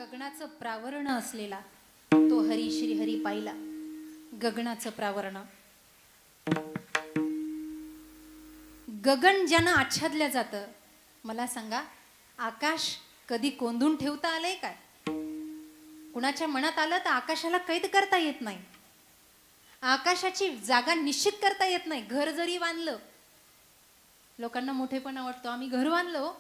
गगनाचं प्रावरण असलेला तो हरी श्री हरी पाहिला. गगनाचं प्रावरण, गगन ज्यानं आच्छादल्या जातं, मला सांगा आकाश कधी कोंदून ठेवता आलंय काय? कुणाच्या मनात आलं तर आकाशाला कैद करता येत नाही. आकाशाची जागा निश्चित करता येत नाही. घर जरी बांधलं, लोकांना मोठेपणा वाटतो, आम्ही घर बांधलो,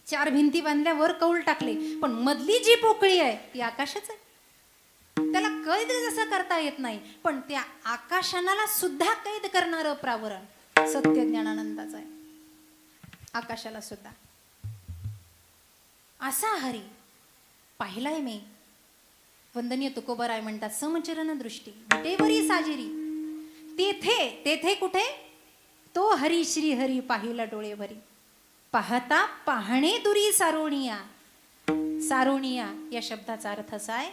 4 भिंती बांधल्यावर कौल टाकले, पण मधली जी पोकळी आहे ती आकाशच आहे. त्याला कैद जसं करता येत नाही, पण त्या आकाशाला सुद्धा कैद करणारं प्रावरण सत्य ज्ञानानंदाचं आहे. आकाशाला सुद्धा असा हरी पाहिलाय मी. वंदनीय तुकोबाराय म्हणतात, समचरण दृष्टी विटेवरी साजिरी. तेथे तेथे कुठे? तो हरी श्री हरी पाहिला डोळे भरी. पाहता पाहणे दुरी सारोणिया. सारोणिया या शब्दाचा अर्थ असा आहे,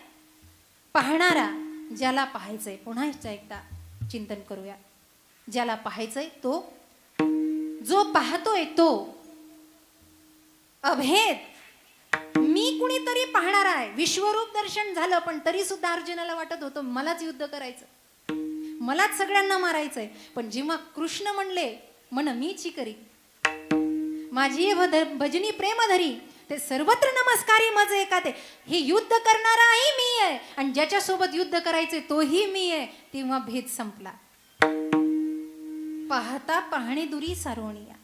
पाहणारा, ज्याला पाहायचंय. पुन्हा एकदा चिंतन करूया. ज्याला पाहायचंय तो, जो पाहतोय तो अभेद. मी कुणीतरी पाहणार आहे. विश्वरूप दर्शन झालं, पण तरी सुद्धा अर्जुनाला वाटत होतं मलाच युद्ध करायचं, मलाच सगळ्यांना मारायचंय. पण जेव्हा कृष्ण म्हणले, मन मीची करी माझी भजनी प्रेम धरी, ते सर्वत्र नमस्कारी मज एका ते. हे युद्ध करणाराही मी आहे आणि ज्याच्यासोबत युद्ध करायचे तोही मी आहे. तेव्हा भेद संपला. पाहता पाहणे दुरी सारोणिया.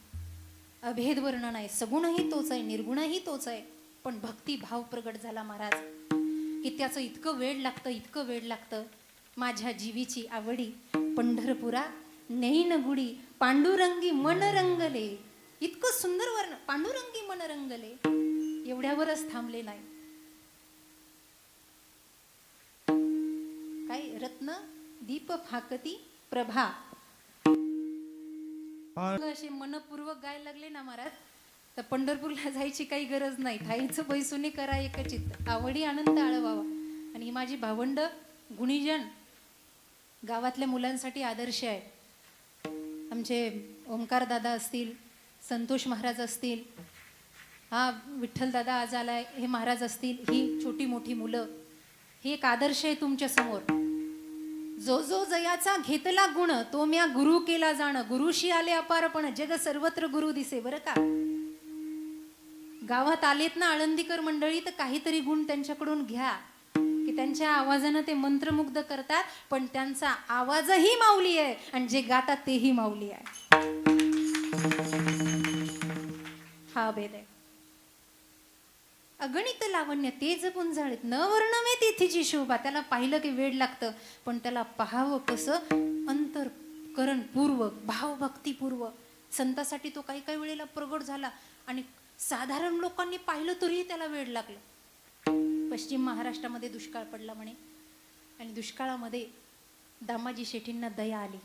अभेद वर्णन आहे. सगुणही तोच आहे, निर्गुणही तोच आहे. पण भक्ती भाव प्रगट झाला महाराज, की त्याचं इतकं वेळ लागतं, इतकं वेळ लागतं. माझ्या जीवीची आवडी पंढरपुरा नेईन गुडी, पांडुरंगी मन रंगले. इतकं सुंदर वर्ण, पांडुरंगी मन रंगले. एवढ्यावरच थांबले नाही. काय रत्न दीप फाकती प्रभा, असे मनपूर्वक गायला लागले ना महाराज, तर पंढरपूरला जायची काही गरज नाही. ठाईचं बैसुनी करा एकचित्त, आवडी आनंद आळवावा. आणि ही माझी भावंड गुणीजन गावातल्या मुलांसाठी आदर्श आहे. आमचे ओमकार दादा असतील, संतोष महाराज असतील, हा विठ्ठल दादा आज आलाय, हे महाराज असतील, ही छोटी मोठी मुलं, हे एक आदर्श आहे तुमच्या समोर. जो जो जयाचा घेतला गुण, तो म्या गुरु केला जाण. गुरुशी आले अपारपण, जग सर्वत्र गुरु दिसे. बरं का, गावात आलेत ना आळंदीकर मंडळी, तर काहीतरी गुण त्यांच्याकडून घ्या, की त्यांच्या आवाजानं ते मंत्रमुग्ध करतात. पण त्यांचा आवाजही माऊली आहे आणि जे गातात तेही माऊली आहे. हा भेद आहे. अगणित लावण्य तेज पुंजाळीत, न वर्णमे तिथीची शोभा. त्याला पाहिलं की वेळ लागतं, पण त्याला पाहावं कसं? अंतरकरण पूर्वक, भावभक्तीपूर्वक. संतासाठी तो काही काही वेळेला प्रगट झाला आणि साधारण लोकांनी पाहिलं तरीही त्याला वेळ लागलं. पश्चिम महाराष्ट्रामध्ये दुष्काळ पडला म्हणे, आणि दुष्काळामध्ये दामाजी शेठींना दया आली.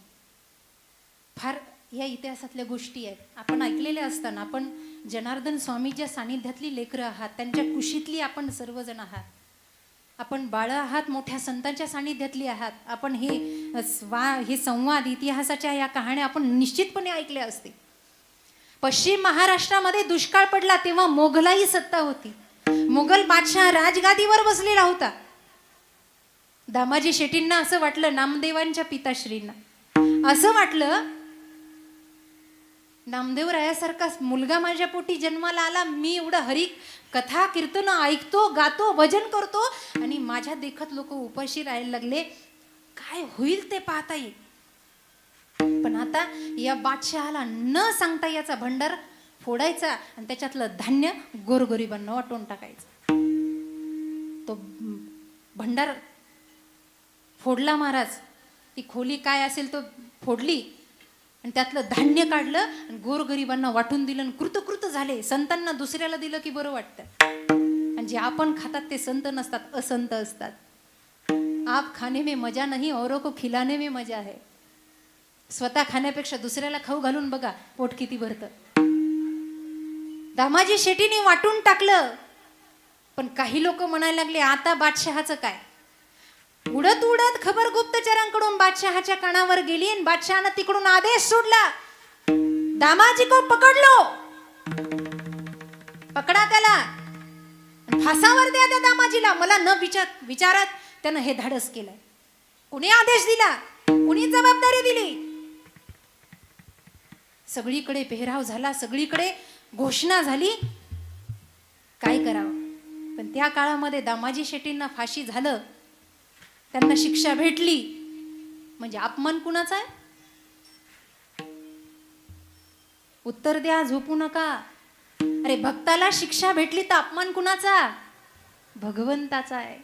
फार या इतिहासातल्या गोष्टी आहेत, आपण ऐकलेल्या असताना. आपण जनार्दन स्वामीच्या सानिध्यातली लेकरं आहात, त्यांच्या कुशीतली आपण सर्वजण आहात. आपण बाळ आहात, मोठ्या संतांच्या सानिध्यातली आहात. आपण हे संवाद, इतिहासाच्या या कहाण्या आपण निश्चितपणे ऐकल्या असतील. पश्चिम महाराष्ट्रामध्ये दुष्काळ पडला तेव्हा मोगलाई सत्ता होती. मोगल बादशाह राजगादीवर बसलेला होता. दामाजी शेठींना असं वाटलं, नामदेवांच्या पिताश्रींना असं वाटलं, नामदेव रायासारखा मुलगा माझ्या पोटी जन्माला आला. मी एवढं हरी कथा कीर्तन ऐकतो, गातो, भजन करतो, आणि माझ्या देखत लोक उपाशी राहायला लागले. काय होईल ते पाहता येईल. पण आता या बादशहाला न सांगता याचा भंडार फोडायचा आणि त्याच्यातलं धान्य गोरगरिबांना वाटून टाकायचं. तो भंडार फोडला महाराज. ती खोली काय असेल तो फोडली आणि त्यातलं धान्य काढलं आणि गोरगरिबांना वाटून दिलं आणि कृतकृत झाले. संतांना दुसऱ्याला दिलं की बरं वाटतं. आणि जे आपण खातात ते संत नसतात, असंत असतात. आप खाने में मजा नहीं, औरों को खिलाने में मजा है. स्वतः खाण्यापेक्षा दुसऱ्याला खाऊ घालून बघा, पोट किती भरतं. दामाजी शेठीने वाटून टाकलं. पण काही लोक म्हणायला लागले, आता बादशहाचं काय? उडत उडत खबर गुप्तचरांकडून बादशहाच्या कानावर गेली आणि बादशहानं तिकडून आदेश सोडला, दामाजी को पकड लो, पकडा त्याला. फासावर द्या त्या दामाजीला. मला न विचारत त्यानं हे धाडस केलंय. कुणी आदेश दिला, कुणी जबाबदारी दिली? सगळीकडे पेहराव झाला, सगळीकडे घोषणा झाली, काय करावं. पण त्या काळामध्ये दामाजी शेट्टींना फाशी झालं, त्यांना शिक्षा भेटली, म्हणजे अपमान कुणाचा आहे? उत्तर द्या, झोपू नका. अरे भक्ताला शिक्षा भेटली तर अपमान कुणाचा? भगवंताचा आहे.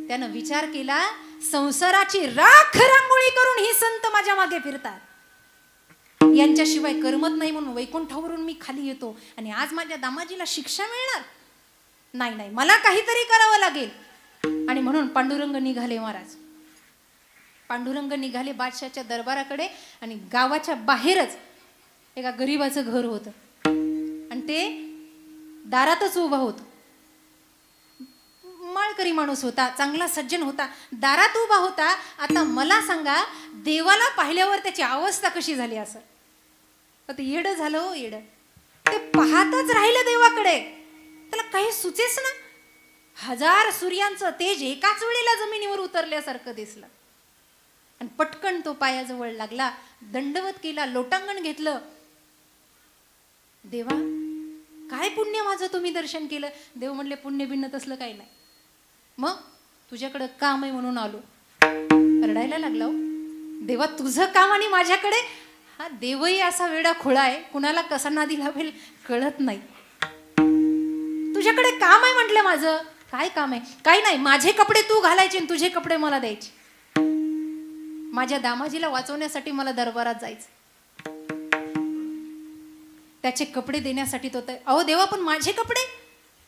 त्यानं विचार केला, संसाराची राख रांगोळी करून ही संत माझ्या मागे फिरतात, यांच्याशिवाय करमत नाही म्हणून वैकुंठावरून मी खाली येतो आणि आज माझ्या दामाजीला शिक्षा मिळणार नाही. नाही, मला काहीतरी करावं लागेल. आणि म्हणून पांडुरंग निघाले महाराज. पांडुरंग निघाले बादशाच्या दरबाराकडे आणि गावाच्या बाहेरच एका गरीबाचं घर होतं आणि ते दारातच उभा होतं. माळकरी माणूस होता, चांगला सज्जन होता, दारात उभा होता. आता मला सांगा, देवाला पाहिल्यावर त्याची अवस्था कशी झाली असं? आता येडं झालं हो, येडं. ते पाहतच राहिलं देवाकडे, त्याला काही सुचेच ना. 1000 सूर्यांचं तेज एकाच वेळेला जमिनीवर उतरल्यासारखं दिसलं आणि पटकन तो पायाजवळ लागला, दंडवत केला, लोटांगण घेतलं. देवा, काय पुण्य माझं तुम्ही दर्शन केलं. देव म्हणले, पुण्य बिण्य तसलं काही नाही, मग तुझ्याकडं काम आहे म्हणून आलो. रडायला लागला. देवा, तुझं काम आणि माझ्याकडे? हा देवही असा वेडा खोळा आहे, कुणाला कसा नादी लावेल कळत नाही. तुझ्याकडे काम आहे म्हटलं. माझं काय काम आहे? काही नाही, माझे कपडे तू घालायचे आणि तुझे कपडे मला द्यायचे. माझ्या दामाजीला वाचवण्यासाठी मला दरबारात जायचं, त्याचे कपडे देण्यासाठी तो. अहो देवा, पण माझे कपडे?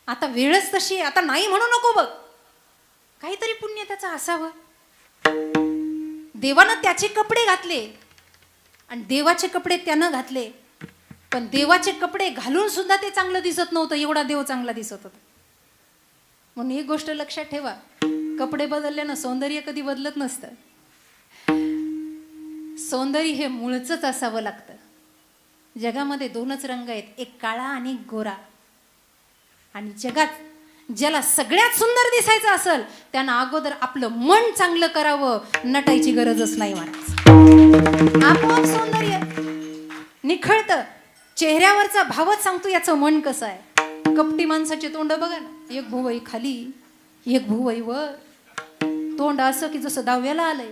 आता वेळच तशी आहे, आता नाही म्हणू नको बघ. काहीतरी पुण्य त्याचं असावं. देवानं त्याचे कपडे घातले आणि देवाचे कपडे त्यानं घातले, पण देवाचे कपडे घालून सुद्धा ते चांगलं दिसत नव्हतं, एवढा देव चांगला दिसत होता. म्हणून एक गोष्ट लक्षात ठेवा, कपडे बदलल्यानं सौंदर्य कधी बदलत नसतं. सौंदर्य हे मूळचंच असावं लागतं. जगामध्ये 2च रंग आहेत, एक काळा आणि एक गोरा. आणि जगात ज्याला सगळ्यात सुंदर दिसायचं असेल त्यानं अगोदर आपलं मन चांगलं करावं, नटायची गरजच नाही महाराज. आपोआप सौंदर्य निखळतं. चेहऱ्यावरचा भावच सांगतो याचं मन कसं आहे. कपटी माणसाचे तोंड बघा ना, एक भुवई खाली, एक भुवई वर, तोंड असं की जसं दहाव्याला आलंय.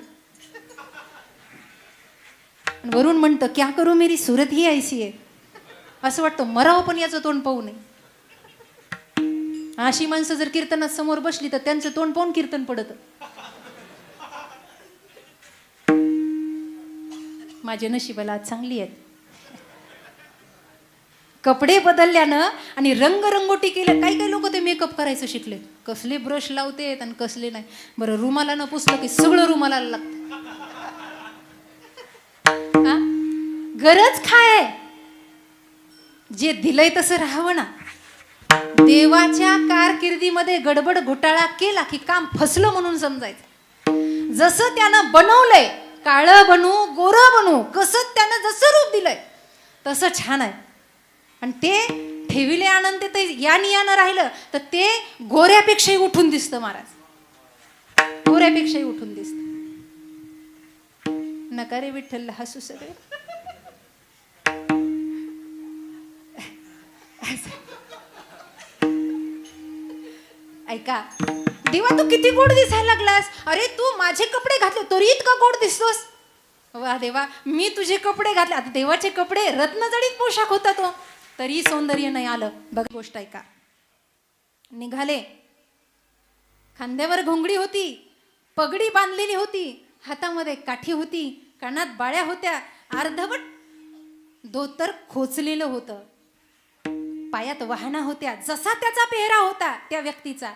वरून म्हणतं, क्या करू मेरी सूरत ही ऐसी आहे. असं वाटतं मरावं पण याचं तोंड पाहू नये. अशी माणसं जर कीर्तनात समोर बसली तर त्यांचं तोंड पाहून कीर्तन पडत. माझे नशिबाला आज चांगली आहेत. कपडे बदलल्यानं आणि रंगरंगोटी केलं. काही काही लोक ते मेकअप करायचं शिकले, कसले ब्रश लावतेत आणि कसले नाही. बरं, रुमालानं पुसलं की सगळं रुमालाला लागतं. गरज काय? जे दिलंय तसं राहावं ना. देवाच्या कारकिर्दीमध्ये गडबड घोटाळा केला की काम फसलं म्हणून समजायचं. जसं त्यानं बनवलंय, काळं बनू गोरं बनू, कसं त्यानं जसं रूप दिलंय तसं छान आहे. आणि ते ठेविले आनंद ते यानं राहिलं तर ते गोऱ्यापेक्षाही उठून दिसतं महाराज, गोऱ्यापेक्षाही उठून दिसतं. नका रे विठ्ठल हसू सगळे. ऐका, देवा तू किती गोड दिसायला लागलास. अरे तू माझे कपडे घातले तरी इतका गोड दिसतोस. वा देवा, मी तुझे कपडे घातले. आता देवाचे कपडे रत्नजडीत पोशाख होता तो, तरी सौंदर्य नाही आलं. बघ गोष्ट ऐका. निघाले, खांद्यावर घोंगडी होती, पगडी बांधलेली होती, हातामध्ये काठी होती, कानात बाळ्या होत्या, अर्धवट धोतर खोचलेलं होतं, पायात वाहना होत्या. जसा त्याचा पेहराव होता त्या व्यक्तीचा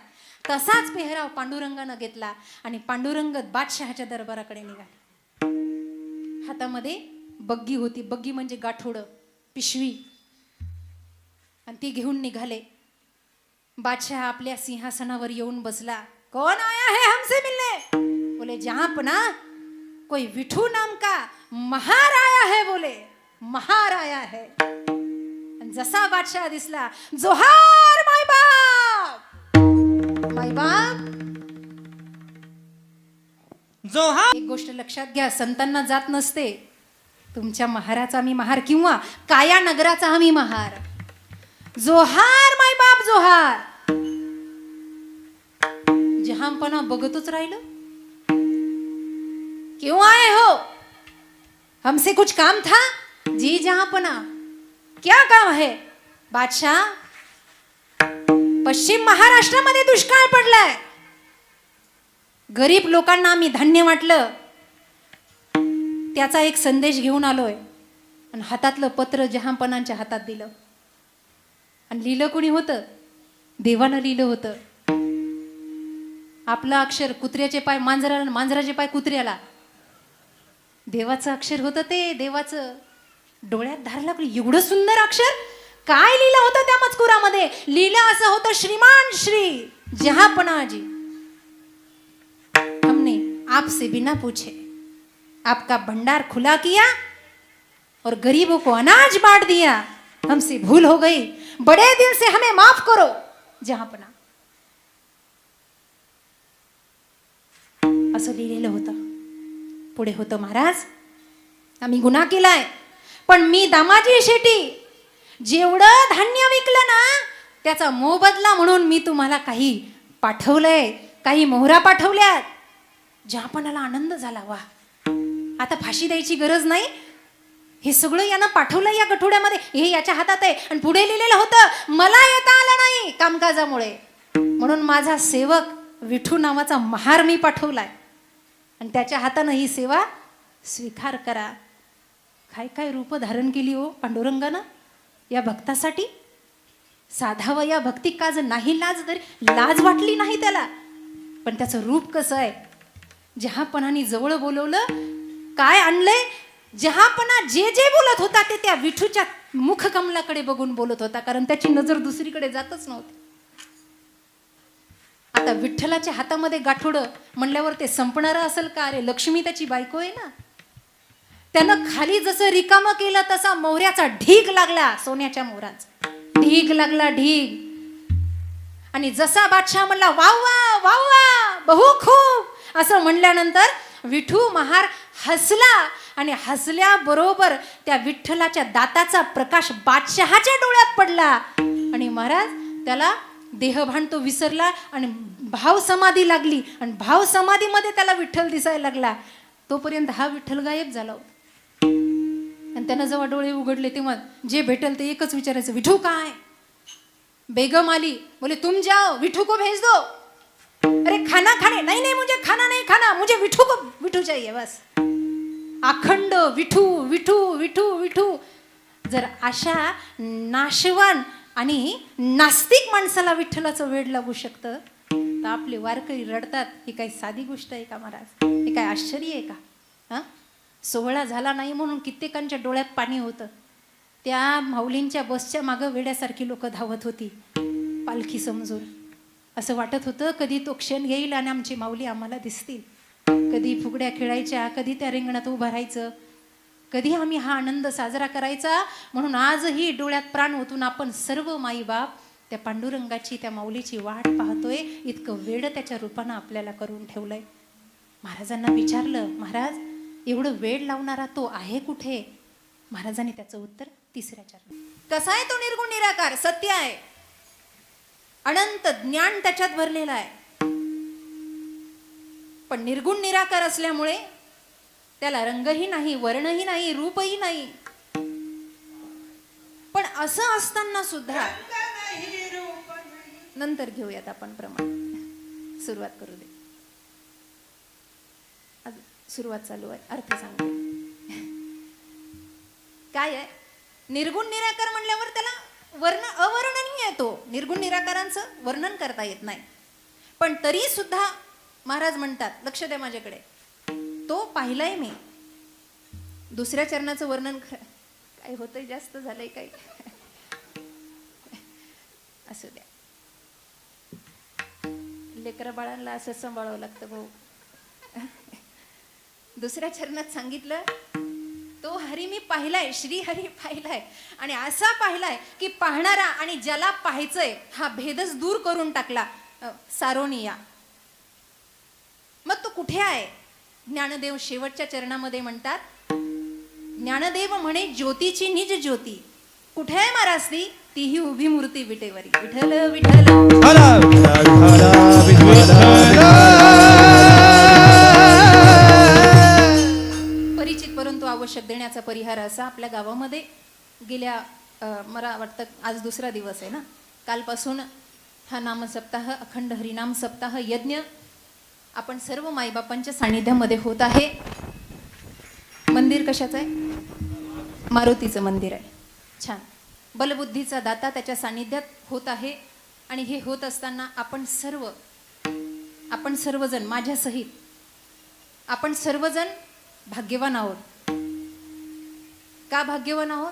तसाच पेहराव पांडुरंगानं घेतला आणि पांडुरंग बादशहाच्या दरबाराकडे निघाले. हातामध्ये बग्गी होती, बग्गी म्हणजे गाठोडं, पिशवी, आणि ती घेऊन निघाले. बादशाह आपल्या सिंहासनावर येऊन बसला. कौन आया है हमसे मिलने? बोले जहांपना कोई विठू नाम का महार आया है. बोले महार आया है. जसा बादशाह दिसला, जोहार माय बाप. जोहार. एक गोष्ट लक्षात घ्या, संतांना जात नसते. तुमच्या महाराचा मी महार किंवा काया नगराचा आम्ही महार. जोहार माय बाप जोहार. जहांपणा बघतच राहिलं. क्यों आए हो? हमसे कुछ काम था? जी जहांपणा. क्या काम है? बादशाह, पश्चिम महाराष्ट्रामध्ये दुष्काळ पडलाय. गरीब लोकांना आम्ही धान्य वाटलं, त्याचा एक संदेश घेऊन आलोय. आणि हातातलं पत्र जहांपणांच्या हातात दिलं. आणि लिहिलं कोणी होतं? देवानं लिहिलं होतं. आपलं अक्षर कुत्र्याचे पाय मांजराला, मांजराचे पाय कुत्र्याला. देवाचं अक्षर होतं ते, देवाचं. डोळ्यात धार लागली. एवढं सुंदर अक्षर. काय लिहिलं होतं त्या मजकुरामध्ये? लिहिलं असं होतं, श्रीमान श्री जहांपना जी, हमने आपसे बिना पूछे आपका भंडार खुला किया और गरीबों को अनाज बांट दिया. हमसे भूल हो गई, बड़े दिल से हमें माफ करो जहांपना. असं लिहिलेलं होतं. पुढे होतं, महाराज आम्ही गुन्हा केलाय, पण मी दामाजी शेट्टी जेवढं धान्य विकलं ना, त्याचा मोबदला म्हणून मी तुम्हाला काही पाठवलंय, काही मोहरा पाठवल्यात. जहांपणाला आनंद झाला. वा, आता फाशी द्यायची गरज नाही. हे सगळं यानं पाठवलं या गठोड्यामध्ये, हे याच्या हातात आहे. आणि पुढे लिहिलेलं होतं, मला येता आलं नाही कामकाजामुळे, म्हणून माझा सेवक विठू नावाचा महार मी पाठवलाय, आणि त्याच्या हातानं ही सेवा स्वीकार करा. काय काय रूप धारण केली हो पांडुरंगानं या भक्तासाठी. साधावं या भक्ती काज नाही लाज, तरी लाज वाटली नाही त्याला. पण त्याचं रूप कसं आहे. जहांपणाने जवळ बोलवलं. काय आणलंय? जहांपणा जे जे बोलत होता ते त्या विठूच्या मुखकमलाकडे बघून बोलत होता, कारण त्याची नजर दुसरीकडे जातच नव्हती. आता विठ्ठलाच्या हातामध्ये गाठोडं म्हणल्यावर ते संपणारं असेल का? अरे लक्ष्मी त्याची बायको आहे ना. त्यानं खाली जसं रिकामं केलं तसा मोहऱ्याचा ढीग लागला, सोन्याच्या मोहराचा ढीग लागला, ढीग. आणि जसा बादशाह म्हणला वाव्वा वाव्वा बहु खूप असं म्हणल्यानंतर विठू महार हसला. आणि हसल्याबरोबर त्या विठ्ठलाच्या दाताचा प्रकाश बादशहाच्या डोळ्यात पडला. आणि महाराज त्याला देहभान तो विसरला आणि भाव समाधी लागली. आणि भाव समाधीमध्ये त्याला विठ्ठल दिसायला लागला. तोपर्यंत हा विठ्ठल गायब झाला होता. आणि त्यानं जेव्हा डोळे उघडले तेव्हा जे भेटल ते एकच विचारायचं, विठू काय? बेगम आली, बोले तुम जाओ विठू को भेज दो. अरे खाना खाने, नहीं नहीं मुझे खाना नहीं खाना, मुझे विठू को, विठू चाहिए बस. अखंड विठू विठू विठू विठू. जर अशा नाशवान आणि नास्तिक माणसाला विठ्ठलाचं वेड लागू शकतं, तर आपले वारकरी रडतात. ही काही साधी गोष्ट आहे का महाराज? हे काय आश्चर्य आहे का? हा, सोहळा झाला नाही म्हणून कित्येकांच्या डोळ्यात पाणी होतं. त्या माऊलींच्या बसच्या मागं वेड्यासारखी लोक धावत होती पालखी समजून. असं वाटत होतं कधी तो क्षण येईल आणि आमची माऊली आम्हाला दिसतील. कधी फुगड्या खेळायच्या, कधी त्या रिंगणात उभं राहायचं, कधी आम्ही हा आनंद साजरा करायचा. म्हणून आजही डोळ्यात प्राण ओतून आपण सर्व माईबाप त्या पांडुरंगाची, त्या माऊलीची वाट पाहतोय. इतकं वेड त्याच्या रूपानं आपल्याला करून ठेवलंय. महाराजांना विचारलं, महाराज एवढं वेड लावणारा तो आहे कुठे? महाराजांनी त्याचं उत्तर तिसऱ्या चरणात. कसा आहे तो निर्गुण निराकार? सत्य आहे, अनंत ज्ञान त्याच्यात भरलेलं आहे. पण निर्गुण निराकार असल्यामुळे त्याला रंगही नाही, वर्णही नाही, रूपही नाही. पण असं असताना सुद्धा नंतर घेऊयात आपण प्रमाण. सुरुवात करू दे, सुरुवात चालू आहे, अर्थ सांगते. काय आहे निर्गुण निराकार म्हणल्यावर त्याला अवर्णनीय आहे. तो निर्गुण निराकारांचं वर्णन करता येत नाही. पण तरी सुद्धा महाराज म्हणतात, लक्ष द्या माझ्याकडे, तो पाहिलाय मी. दुसऱ्या चरणाचं वर्णन काय होतंय, जास्त झालंय काही, असू द्या. लेकरा बाळांना असं सांभाळावं लागतं भाऊ. दुसऱ्या चरणात सांगितलं, तो हरी मी पाहिलाय, श्री हरी पाहिलाय. आणि असा पाहिलाय की पाहणारा आणि ज्याला पाहायचंय हा भेदच दूर करून टाकला. सारोनिया, मग तो कुठे आहे? ज्ञानदेव शेवटच्या चरणामध्ये म्हणतात, ज्ञानदेव म्हणे ज्योतीची निज ज्योती, कुठे आहे महाराज तीही उभी मूर्ती विटेवरी. विठ्ठल विठ्ठल परिचित परंतु आवश्यक देण्याचा परिहार असा. आपल्या गावामध्ये गेल्या मला वाटतं आज दुसरा दिवस आहे ना, कालपासून हा नामसप्ताह, अखंड हरिनाम सप्ताह यज्ञ आपण सर्व माईबापांच्या सानिध्यामध्ये होत आहे. मंदिर कशाचं आहे? मारुतीचं मंदिर आहे. छान. बलबुद्धीचा दाता त्याच्या सानिध्यात होत आहे. आणि हे होत असताना आपण सर्वजण माझ्यासहित आपण सर्वजण भाग्यवान आहोत. का भाग्यवान आहोत?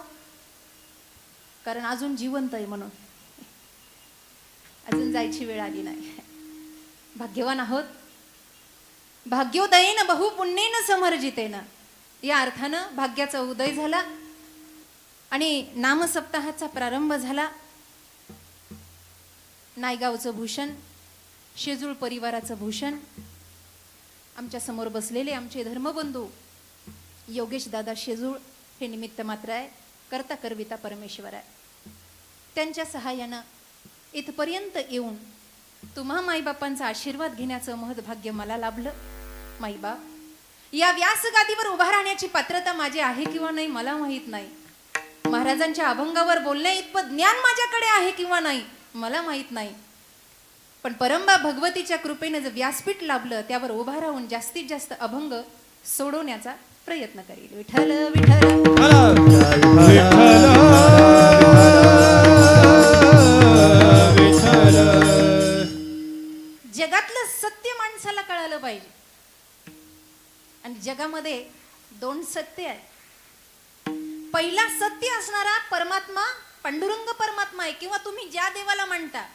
कारण अजून जिवंत आहे म्हणून, अजून जायची वेळ आली नाही. भाग्यवान आहोत. भाग्योदयेन बहुपुण्येन समर्जितेन, या अर्थानं भाग्याचा उदय झाला आणि नामसप्ताहाचा प्रारंभ झाला. नायगावचं भूषण, शेजूळ परिवाराचं भूषण, आमच्या समोर बसलेले आमचे धर्मबंधू योगेश दादा शेजूळ हे निमित्त मात्र आहे. करता करविता परमेश्वर आहे. त्यांच्या सहाय्यानं इथपर्यंत येऊन तुम्हा माईबापांचा आशीर्वाद घेण्याचं महत्भाग्य मला लाभलं. माईबाप, या व्यासगादीवर उभा राहण्याची पात्रता माझी आहे किंवा नाही मला माहीत नाही. महाराजांच्या अभंगावर बोलण्या इतपत ज्ञान माझ्याकडे आहे किंवा नाही मला माहीत नाही. पण परंबा भगवतीच्या कृपेने जे व्यासपीठ लाभलं त्यावर उभा राहून जास्तीत जास्त अभंग सोडवण्याचा प्रयत्न करेल. विठ्ठल विठ्ठल. जगातलं सत्य माणसाला कळालं पाहिजे. आणि जगामध्ये दोन सत्य आहे. पहिला सत्य असणारा परमात्मा पांडुरंग परमात्मा आहे, किंवा तुम्ही ज्या देवाला म्हणता.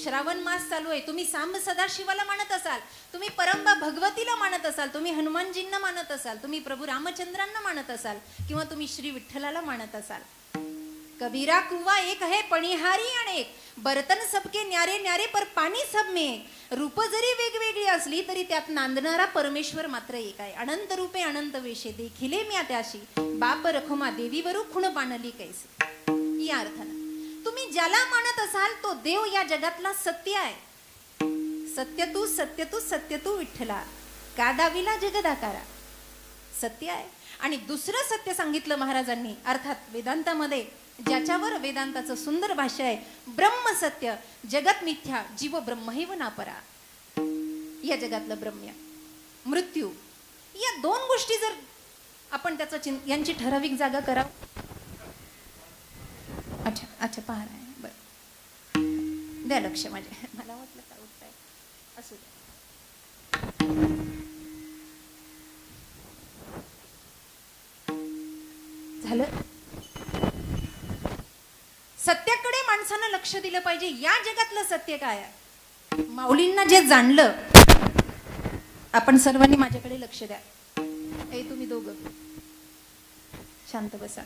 श्रावण मास चालू आहे, तुम्ही सांब सदाशिवाला मानत असाल, तुम्ही परंबा भगवतीला मानत असाल, तुम्ही हनुमानजींना मानत असाल, तुम्ही प्रभू रामचंद्रांना मानत असाल, किंवा तुम्ही श्री विठ्ठलाला मानत असाल. कबीरा कुवा एक है पणिहारी अनेक, बर्तन सबके न्यारे न्यारे पर पाणी सब में. रूप जरी वेगवेगळी असली तरी त्यात नांदणारा परमेश्वर मात्र एक आहे. अनंत रूपे अनंत वेशे देखिले म्या त्याशी, बाप रखुमा देवीवरू खुण बाणली कैसे. या अर्थानं तुम्ही ज्याला मानत असाल तो देव या जगातला सत्य आहे. सत्य तू सत्य तू सत्य तू विठ्ठला, का दाविला जगदाकारा. सत्य आहे. आणि दुसरं सत्य सांगितलं महाराजांनी, अर्थात वेदांतामध्ये, ज्याच्यावर वेदांताचं सुंदर भाष्य आहे. ब्रह्म सत्य जगत मिथ्या जीव ब्रह्मैव नापरा. या जगातलं ब्रह्म मृत्यू, या दोन गोष्टी जर आपण त्याचं यांची ठराविक जागा करावं. अच्छा अच्छा, पहा आहे बरं, द्या लक्ष माझ्या. मला वाटलं का उठताय, असू द्या. झालं. सत्याकडे माणसानं लक्ष दिलं पाहिजे. या जगातलं सत्य काय आहे? माऊलींना जे जाणलं, आपण सर्वांनी माझ्याकडे लक्ष द्या. ए तुम्ही दोघं शांत बसा.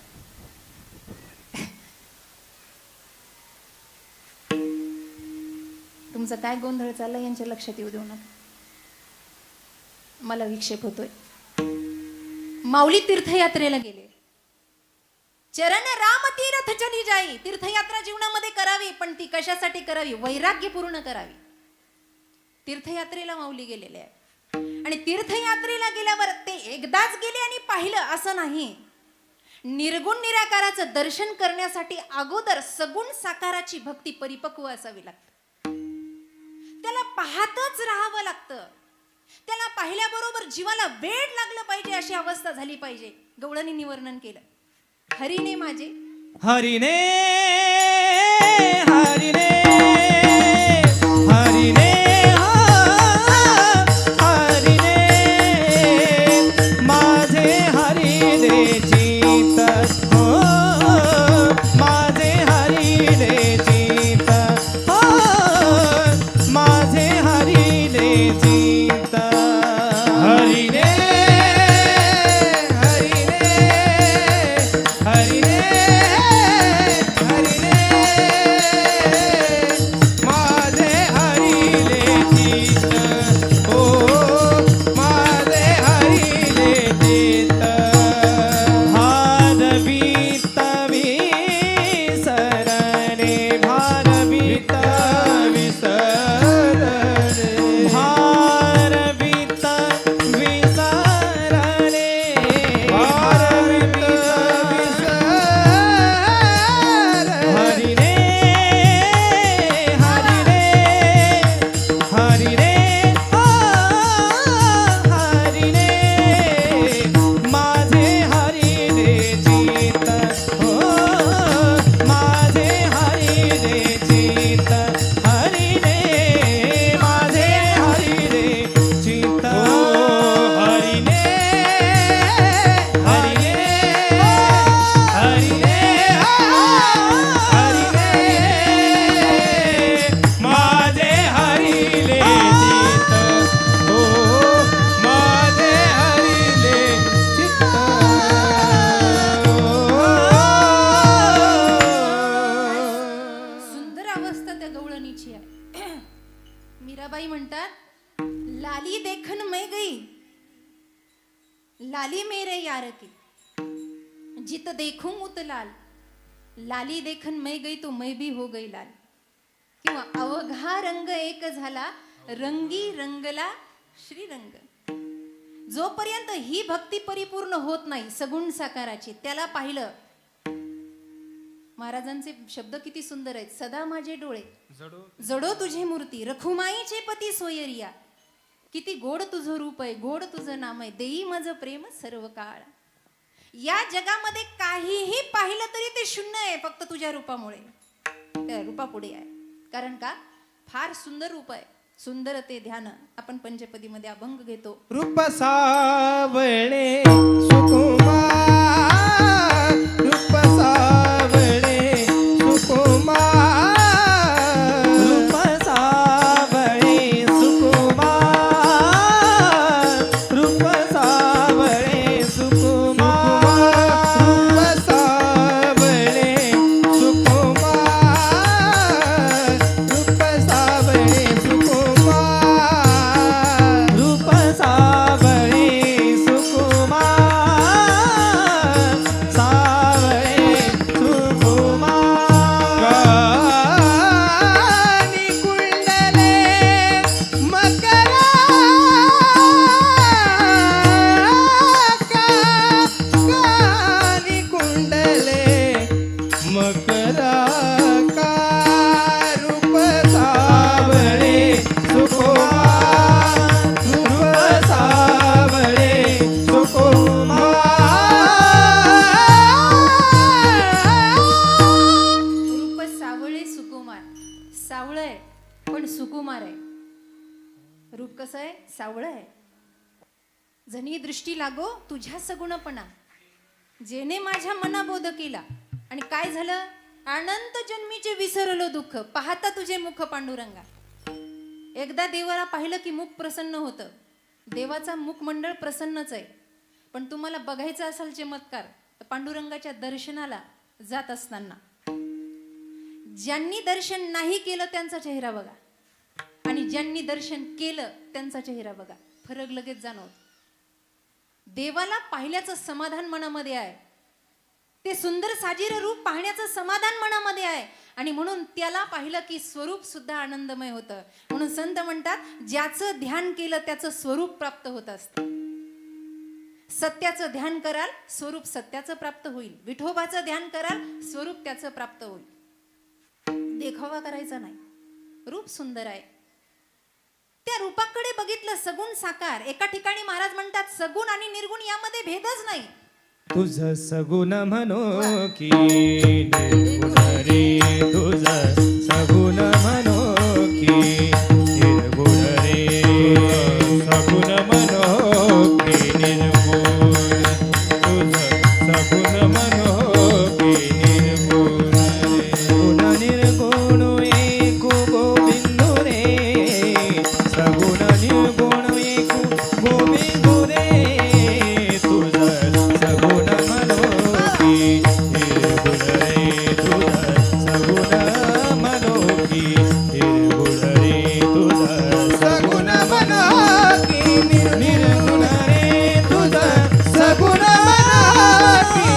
तुमचं काय गोंधळ चाललाय यांच्या लक्षात येऊ देऊ नका. मला विक्षेप होतोय. माऊली तीर्थयात्रेला गेले. चरण राम तीर्थ चली जाई. तीर्थयात्रा जीवनामध्ये करावी, पण ती कशासाठी करावी? वैराग्य पूर्ण करावी. तीर्थयात्रेला माऊली गेलेले आहे. आणि तीर्थयात्रेला गेल्यावर ते एकदाच गेले आणि पाहिलं असं नाही. निर्गुण निराकाराचं दर्शन करण्यासाठी अगोदर सगुण साकाराची भक्ती परिपक्व असावी लागते. त्याला पाहतच राहावं लागतं. त्याला पाहिल्याबरोबर जीवाला वेड लागलं पाहिजे, अशी अवस्था झाली पाहिजे. गवळणींनी वर्णन केलं. हरीने माझे हरीने हरीने हरीने हरीने माझे हरीने चित हो, माझे हरीने चित हो, माझे हरीने चित. हरीने हरीने हरीने हरीने त्या गवळणीची आहे. मीराबाई म्हणतात, लाली देखन मैं गई, लाली मेरे यार की, जित देखूं उत लाल, लाली देखन मैं गई तो मैं भी हो गई लाल. किंवा अवघा रंग एक झाला, रंगी रंगला श्रीरंग. जोपर्यंत ही भक्ती परिपूर्ण होत नाही सगुण साकाराची, त्याला पाहिलं. महाराजांचे शब्द किती सुंदर आहेत. सदा माझे डोळे जडो तुझे मूर्ती, रखुमाईचे पती सोयरिया. किती गोड तुझं रूप आहे, गोड तुझं नाम आहे, देई माझं प्रेम सर्व काळ. या जगामध्ये काहीही पाहिलं तरी ते शून्य आहे, फक्त तुझ्या रूपामुळे, त्या रूपापुढे आहे. कारण का, फार सुंदर रूप आहे. सुंदर ते ध्यान आपण पंचपदी मध्ये अभंग घेतो. रूप सावळे सुकुमार, रूप सावळे सुकुमार, रूप सावळे सुकुमार, रूप सावळे सुकुमार, रूप सावळे सुकुमार, रूप सावळे सुकुमार, रूप सावळे सुकुमार, सावळे सुकुमार. कानी कुंडले मकरा, कानी कुंडले मकरा, रूप सावळे सुकुमार, रूप सावळे सुकुमार. रूप सावळे सुकुमार. सावळ आहे पण सुकुमार आहे. रूप कसं आहे, सावळ आहे. जनी दृष्टी लागो तुझ्या सगुणपणा, जेने माझ्या मना बोध केला. आणि काय झालं, अनंत जन्मीचे विसरलो दुःख, पाहता तुझे मुख पांडुरंगा. एकदा देवाला पाहिलं की मुख प्रसन्न होतं. देवाचा मुखमंडळ प्रसन्नच आहे. पण तुम्हाला बघायचं असेल चमत्कार तर पांडुरंगाच्या दर्शनाला जात असताना ज्यांनी दर्शन नाही केलं त्यांचा चेहरा बघा, आणि ज्यांनी दर्शन केलं त्यांचा चेहरा बघा. फरक लगेच जाणवतो. देवाला पाहिल्याचं समाधान मनामध्ये आहे. ते सुंदर साजीर रूप पाहण्याचं समाधान मनामध्ये आहे. आणि म्हणून त्याला पाहिलं की स्वरूप सुद्धा आनंदमय होतं. म्हणून संत म्हणतात, ज्याचं ध्यान केलं त्याचं स्वरूप प्राप्त होत असतं. सत्याचं ध्यान कराल स्वरूप सत्याचं प्राप्त होईल. विठोबाचं ध्यान कराल स्वरूप त्याचं प्राप्त होईल. देखावा करायचा नाही. रूप सुंदर आहे. त्या रूपाकडे बघितलं सगुण साकार. एका ठिकाणी महाराज म्हणतात, सगुण आणि निर्गुण यामध्ये भेदच नाही. तुझ सगुण म्हणो की निर्गुण रे, तुझ सगुण म्हणो की निर्गुण रे, सगुण म्हणो की निर्गुण, तुझ सगुण म्हणो की निर्गुण रे. गुण निर्गुण एक गोविंदो रे, सगुण निर्गुण एक गोविंदो रे, तुझ सगुण म्हणो की निर्गुण रे, तुझ सगुण म्हणो की निर्गुण रे, तुझ सगुण म्हणो की निर्गुण रे, तुझ सगुण म्हणो की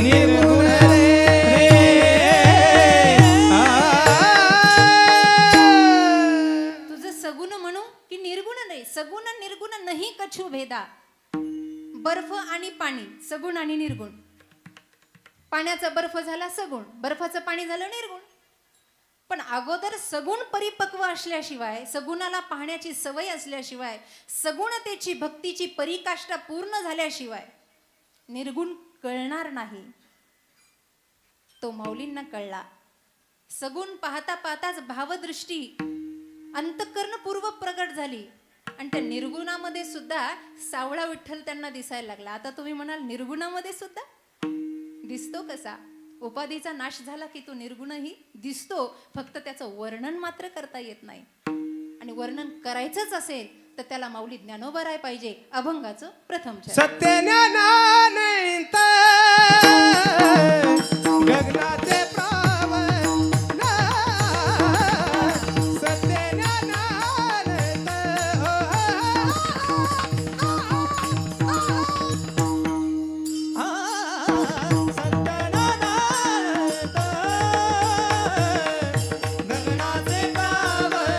निर्गुण रे. तुझं सगुण म्हणू की निर्गुण नाही. सगुण निर्गुण नाही कछु भेदा. बर्फ आणि पाणी, सगुण आणि निर्गुण. पाण्याचा बर्फ झाला सगुण, बर्फाचं पाणी झालं निर्गुण. पण अगोदर सगुण परिपक्व असल्याशिवाय, सगुणाला पाहण्याची सवय असल्याशिवाय, सगुणतेची भक्तीची परिकाष्ठा पूर्ण झाल्याशिवाय निर्गुण कळणार नाही. तो माऊलींना कळला. सगुण पाहता पाहताच भावदृष्टी अंतःकरणपूर्वक प्रगट झाली. आणि त्या निर्गुणामध्ये सुद्धा सावळा विठ्ठल त्यांना दिसायला लागला. आता तुम्ही म्हणाल, निर्गुणामध्ये सुद्धा दिसतो कसा? उपाधीचा नाश झाला की तो निर्गुणही दिसतो, फक्त त्याचं वर्णन मात्र करता येत नाही. आणि वर्णन करायचंच असेल तर त्याला माऊली ज्ञानोबा राय पाहिजे. अभंगाचं प्रथम चरण. सत्य ज्ञानानंत गगनाचे प्रावण सत्यनारायण गगनाचे पावन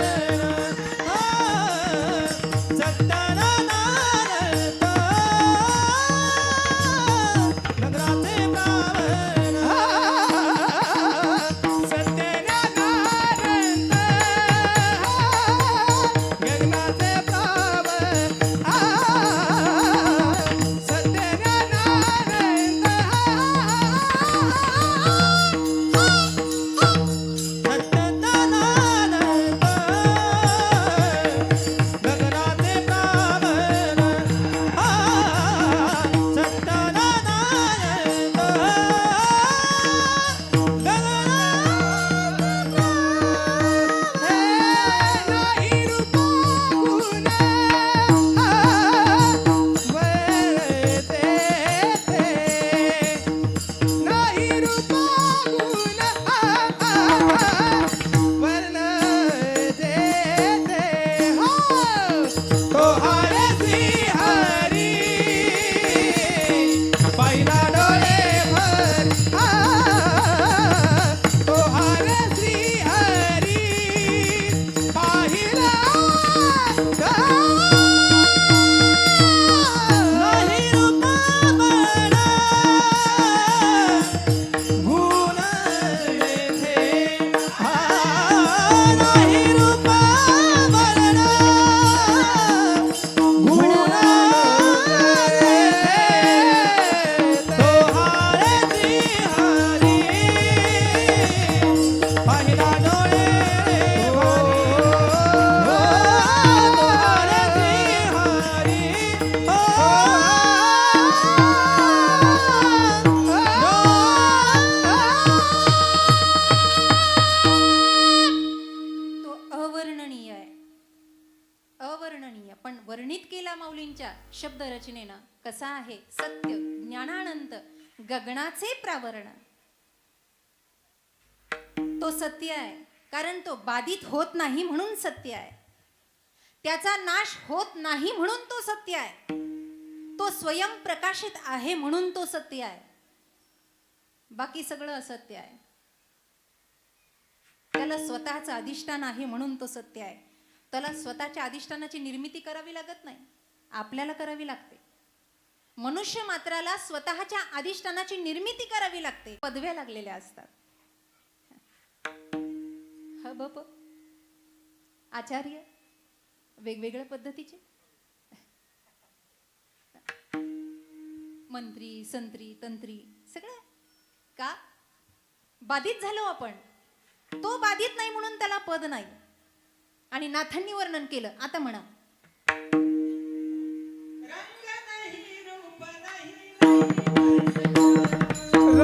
सत्यनारायण गगनाचे पावन सत्यनारायण गगनाचे अवर्णनीय पण वर्णित केला माऊलींच्या शब्द रचनेनं कसा आहे सत्य ज्ञानानंत गगनाचे प्रावरण. तो सत्य आहे कारण तो बाधित होत नाही म्हणून सत्य आहे. त्याचा नाश होत नाही म्हणून तो सत्य आहे. तो स्वयं प्रकाशित आहे म्हणून तो सत्य आहे. बाकी सगळं असत्य आहे. त्याला स्वतःचं अधिष्ठान आहे म्हणून तो सत्य आहे. त्याला स्वतःच्या अधिष्ठानाची निर्मिती करावी लागत नाही, आपल्याला करावी लागते. मनुष्य मात्राला स्वतःच्या अधिष्ठानाची निर्मिती करावी लागते. पदव्या लागलेल्या असतात. हबप आचार्य वेगवेगळ्या पद्धतीचे मंत्री संत्री तंत्री सगळं का बाधित झालो आपण. तो बाधित नाही म्हणून त्याला पद नाही. आणि नाथांनी वर्णन केलं. आता म्हणा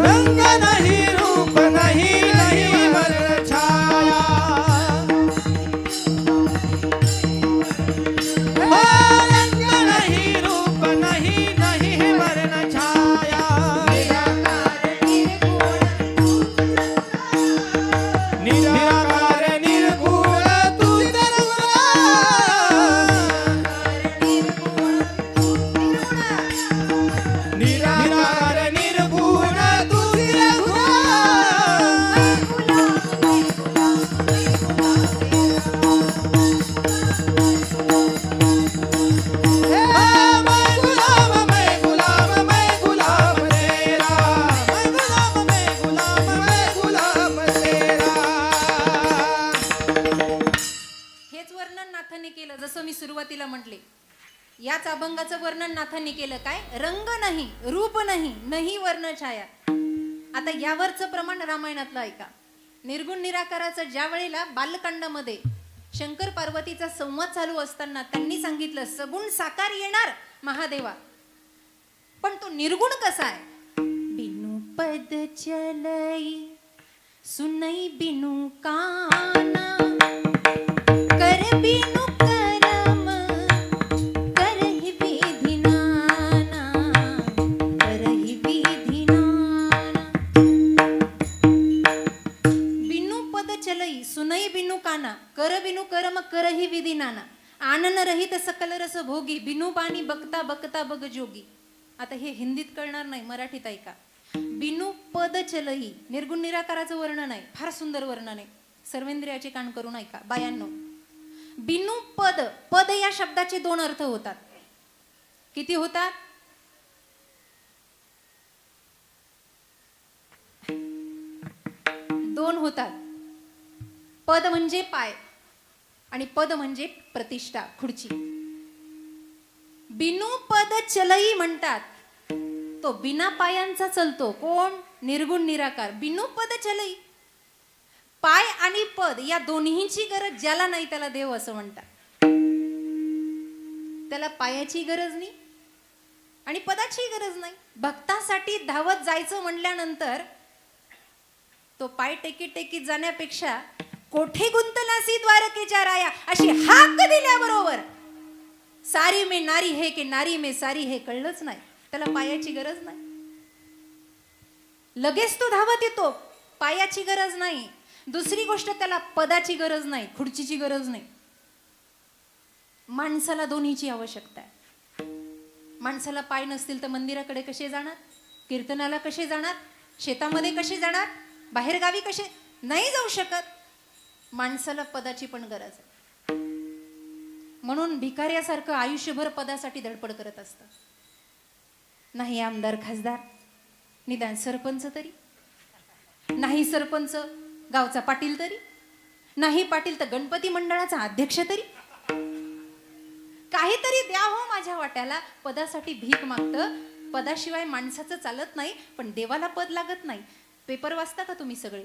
रंग नहीं रूप नहीं नहीं वर्ण छाया. रंग नहीं रूप नहीं नहीं वर्ण छाया. निराकार निर्गुण तू निराकार निर्गुण तू हेच वर्णन नाथांनी केलं. जसं मी सुरुवातीला म्हटले याच अभंगाचं वर्णन नाथांनी केलं. काय रंग नाही रूप नाही नाही वर्ण छाया. आता यावरचं प्रमाण रामायणातलं ऐका. निर्गुण निराकाराचं ज्या वेळेला बालकांडामध्ये शंकर पार्वतीचा संवाद चालू असताना त्यांनी सांगितलं सगुण साकार येणार महादेवा, पण तो निर्गुण कसा आहे. बिनु पद चलई सुनई बिनु काना कर बिनु करम करहि विधि नाना करहि विधि नाना. बिनु पद चलई सुनई बिनु काना काना कर बिनु कर्म करही विधी नाना आनन रहित सकल रस भोगी बिनु पाणी बघता बघता बघ जोगी. आता हे हिंदीत कळणार नाही, मराठीत ऐका. बिनु पद चलही, निर्गुण निराकाराचं वर्णन आहे, फार सुंदर वर्णन आहे. सर्वेंद्रियाचे कान करून ऐका बायांनो. बिनु पद, पद या शब्दाचे दोन अर्थ होतात. किती होतात? दोन होतात. पद म्हणजे पाय आणि पद म्हणजे प्रतिष्ठा, खुर्ची. बिनु पद चलई म्हणतात, तो बिना पायांचा चलतो. कोण? निर्गुण निराकार. बिनु पद चलई, पाय आणि पद या दोन्हीची गरज ज्याला नाही त्याला देव असं म्हणतात. त्याला पायाची गरज नाही आणि पदाची गरज नाही. भक्तासाठी धावत जायचं म्हणल्यानंतर तो पाय टेकीत टेकीत जाण्यापेक्षा कोठे गुंतलासी द्वारकेच्या राया अशी हाक दिल्याबरोबर सारी में नारी है की नारी में सारी हे कळलंच नाही. त्याला पायाची गरज नाही, लगेच तो धावत येतो. पायाची गरज नाही. दुसरी गोष्ट, त्याला पदाची गरज नाही, खुर्चीची गरज नाही. माणसाला दोन्हीची आवश्यकता आहे. माणसाला पाय नसतील तर मंदिराकडे कसे जाणार? कीर्तनाला कसे जाणार? शेतामध्ये कसे जाणार? बाहेर गावी कसे? नाही जाऊ शकत. माणसाला पदाची पण गरज आहे. म्हणून भिकाऱ्यासारखं आयुष्यभर पदासाठी धडपड करत असतं. नाही आमदार खासदार, निदान सरपंच तरी. नाही सरपंच, गावचा पाटील तरी. नाही पाटील तर गणपती मंडळाचा अध्यक्ष तरी. काहीतरी द्या हो माझ्या वाट्याला. पदासाठी भीक मागतं. पदाशिवाय माणसाचं चालत नाही. पण देवाला पद लागत नाही. पेपर वाचता का तुम्ही सगळे?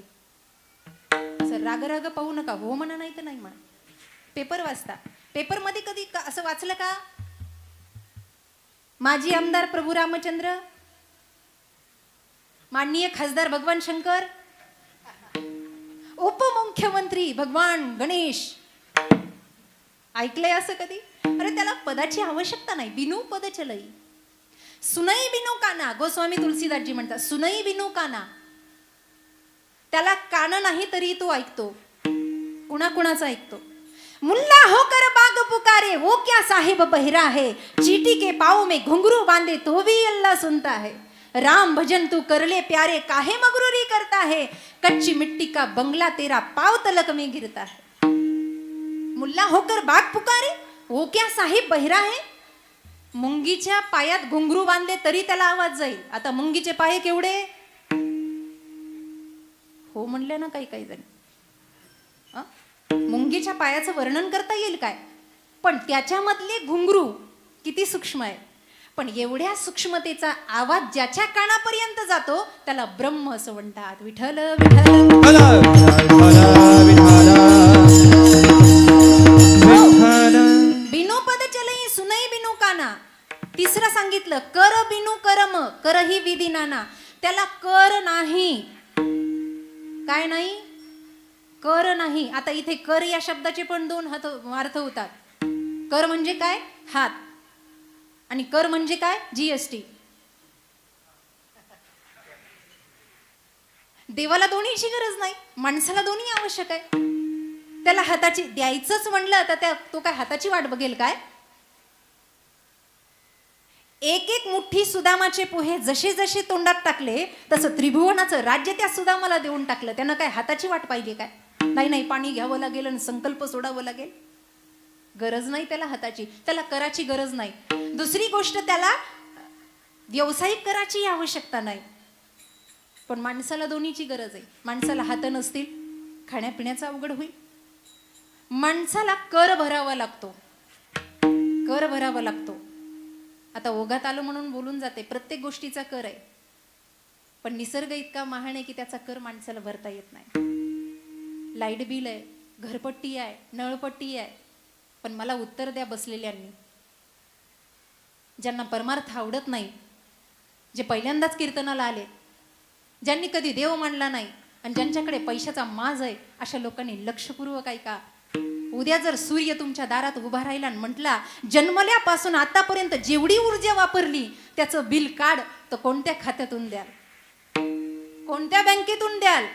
असं राग राग पाहू नका. हो म्हणा नाही तर नाही म्हणा. पेपर वाचता. पेपर मध्ये कधी असं वाचलं का? माजी आमदार प्रभू रामचंद्र, माननीय खासदार भगवान शंकर, उपमुख्यमंत्री भगवान गणेश, ऐकलंय असं कधी? अरे त्याला पदाची आवश्यकता नाही. बिनु पद चलई. सुनई बिनु काना, गोस्वामी तुलसीदासजी म्हणतात, सुनई बिनु काना. त्याला कान नाही तरी तो ऐकतो. कुणाकुणाचा ऐकतो? मुल्ला होकर बाग पुकारे वो क्या साहिब बहिरा है, चीटी के पाँव में घुंघरू बांधे तो भी अल्लाह सुनता है. राम भजन तू कर ले प्यारे काहे मगरूरी करता है, कच्ची मिट्टी का बंगला तेरा पाव तलक में गिरता है. मुल्ला होकर बाग पुकारे वो क्या साहिब बहिरा है. मुंगीच्या पायात घुंघरू बांधले तरी त्याला आवाज जाईल. आता मुंगीचे पाय केवढे? हो म्हणले ना काही काही जण. मुंगीच्या पायाचं वर्णन करता येईल काय? पण त्याच्यामधले घुंगरू किती सूक्ष्म आहे. पण एवढ्या सूक्ष्मतेचा आवाज ज्याच्या कानापर्यंत जातो त्याला ब्रह्म असं म्हणतात. विठ्ठल विठ्ठल बिनु पद चलई सुनई बिनु काना. तिसरं सांगितलं, कर बिनु कर्म करही विधी नाना. त्याला कर नाही. काय नाही? कर नाही. आता इथे कर या शब्दाचे पण दोन अर्थ होतात. कर म्हणजे काय? हात. आणि कर म्हणजे काय? GST. देवाला दोन्हीची गरज नाही. माणसाला दोन्ही आवश्यक आहे. त्याला हाताची द्यायचंच म्हणलं तर तो काय हाताची वाट बघेल काय? एक एक मुठ्ठी सुदामाचे पोहे जसे जसे तोंडात टाकले तसं त्रिभुवनाचं राज्य त्या सुदामाला देऊन टाकलं. त्यानं काय हाताची वाट पाहिजे काय? नाही नाही, पाणी घ्यावं लागेल आणि संकल्प सोडावं लागेल. गरज नाही त्याला हाताची. त्याला कराची गरज नाही. दुसरी गोष्ट, त्याला व्यावसायिक कराची आवश्यकता नाही. पण माणसाला दोन्हीची गरज आहे. माणसाला हात नसतील, खाण्यापिण्याचं अवघड होईल. माणसाला कर भरावा लागतो. कर भरावा लागतो. आता ओघात आलो म्हणून बोलून जाते. प्रत्येक गोष्टीचा कर आहे. पण निसर्ग इतका महान आहे की त्याचा कर माणसाला भरता येत नाही. लाईट बिल आहे, घरपट्टी आहे, नळपट्टी आहे. पण मला उत्तर द्या बसलेल्यांनी, ज्यांना परमार्थ आवडत नाही, जे पहिल्यांदाच कीर्तनाला आले, ज्यांनी कधी देव मानला नाही आणि ज्यांच्याकडे पैशाचा माज आहे, अशा लोकांनी लक्षपूर्वक ऐका. उद्या जर सूर्य तुमच्या दारात उभा राहिला आणि म्हटला जन्मल्यापासून आतापर्यंत जेवढी ऊर्जा वापरली त्याचं बिल काढ, तर कोणत्या खात्यातून द्याल? कोणत्या बँकेतून द्याल?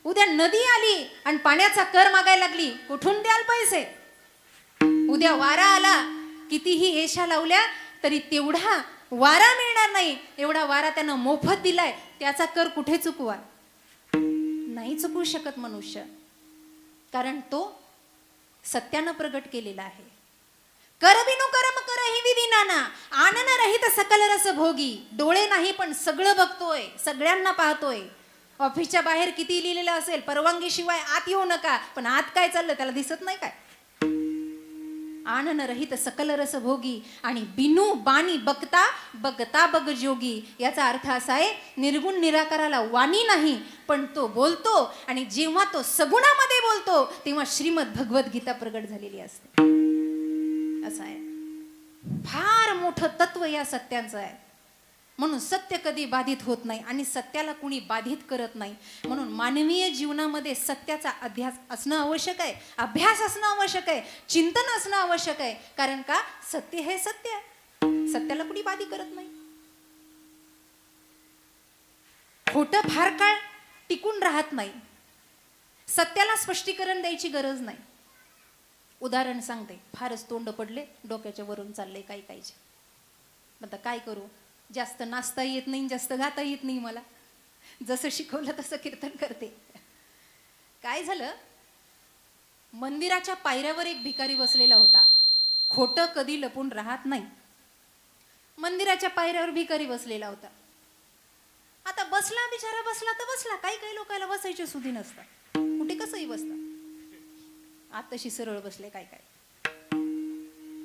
उद्या नदी आली आणि पाण्याचा कर मागायला लागली, कुठून द्याल पैसे? उद्या वारा आला, कितीही येशा लावल्या तरी तेवढा वारा मिळणार नाही. एवढा वारा त्यानं मोफत दिलाय, त्याचा कर कुठे चुकवा? नाही चुकवू शकत मनुष्य, कारण तो सत्यानं प्रगट केलेला आहे. करबिनु कर्म करहि विधी नाना, आनन रहित सकल रस भोगी. डोळे नाही पण सगळं बघतोय, सगळ्यांना पाहतोय. ऑफिसच्या बाहेर किती लिहिलेलं असेल, परवानगी शिवाय आत येऊ नका, पण आत काय चाललं त्याला दिसत नाही काय? आनन रहित सकल रस भोगी आणि बिनू बाणी बघता बघता बघ जोगी. याचा अर्थ असा आहे, निर्गुण निराकाराला वाणी नाही, पण तो बोलतो, आणि जेव्हा तो सगुणामध्ये बोलतो तेव्हा श्रीमद भगवद्गीता प्रगट झालेली असते. असं आहे, फार मोठं तत्व या सत्यांचं आहे. म्हणून सत्य कधी बाधित होत नाही आणि सत्याला कुणी बाधित करत नाही. म्हणून मानवीय जीवनामध्ये सत्याचा अध्यास असणं आवश्यक आहे, अभ्यास असणं आवश्यक आहे, चिंतन असणं आवश्यक आहे. कारण का, सत्य हे सत्य आहे, सत्याला कुणी बाधित करत नाही. खोटं फार काळ टिकून राहत नाही, सत्याला स्पष्टीकरण द्यायची गरज नाही. उदाहरण सांगते, फारच तोंड पडले, डोक्याच्या वरून चाललंय काही काहीचे. आता काय करू, जास्त नाचता येत नाही, जास्त गाता येत नाही मला, जसं शिकवलं तसं कीर्तन करते. काय झालं, मंदिराच्या पायऱ्यावर एक भिकारी बसलेला होता. खोटं कधी लपून राहत नाही. मंदिराच्या पायऱ्यावर भिकारी बसलेला होता. आता बसला बिचारा, बसला तर बसला. काही काही लोकांना बसायची सुधी नसतात, कुठे कसंही बसतात. आत तशी सरळ बसले, काय काय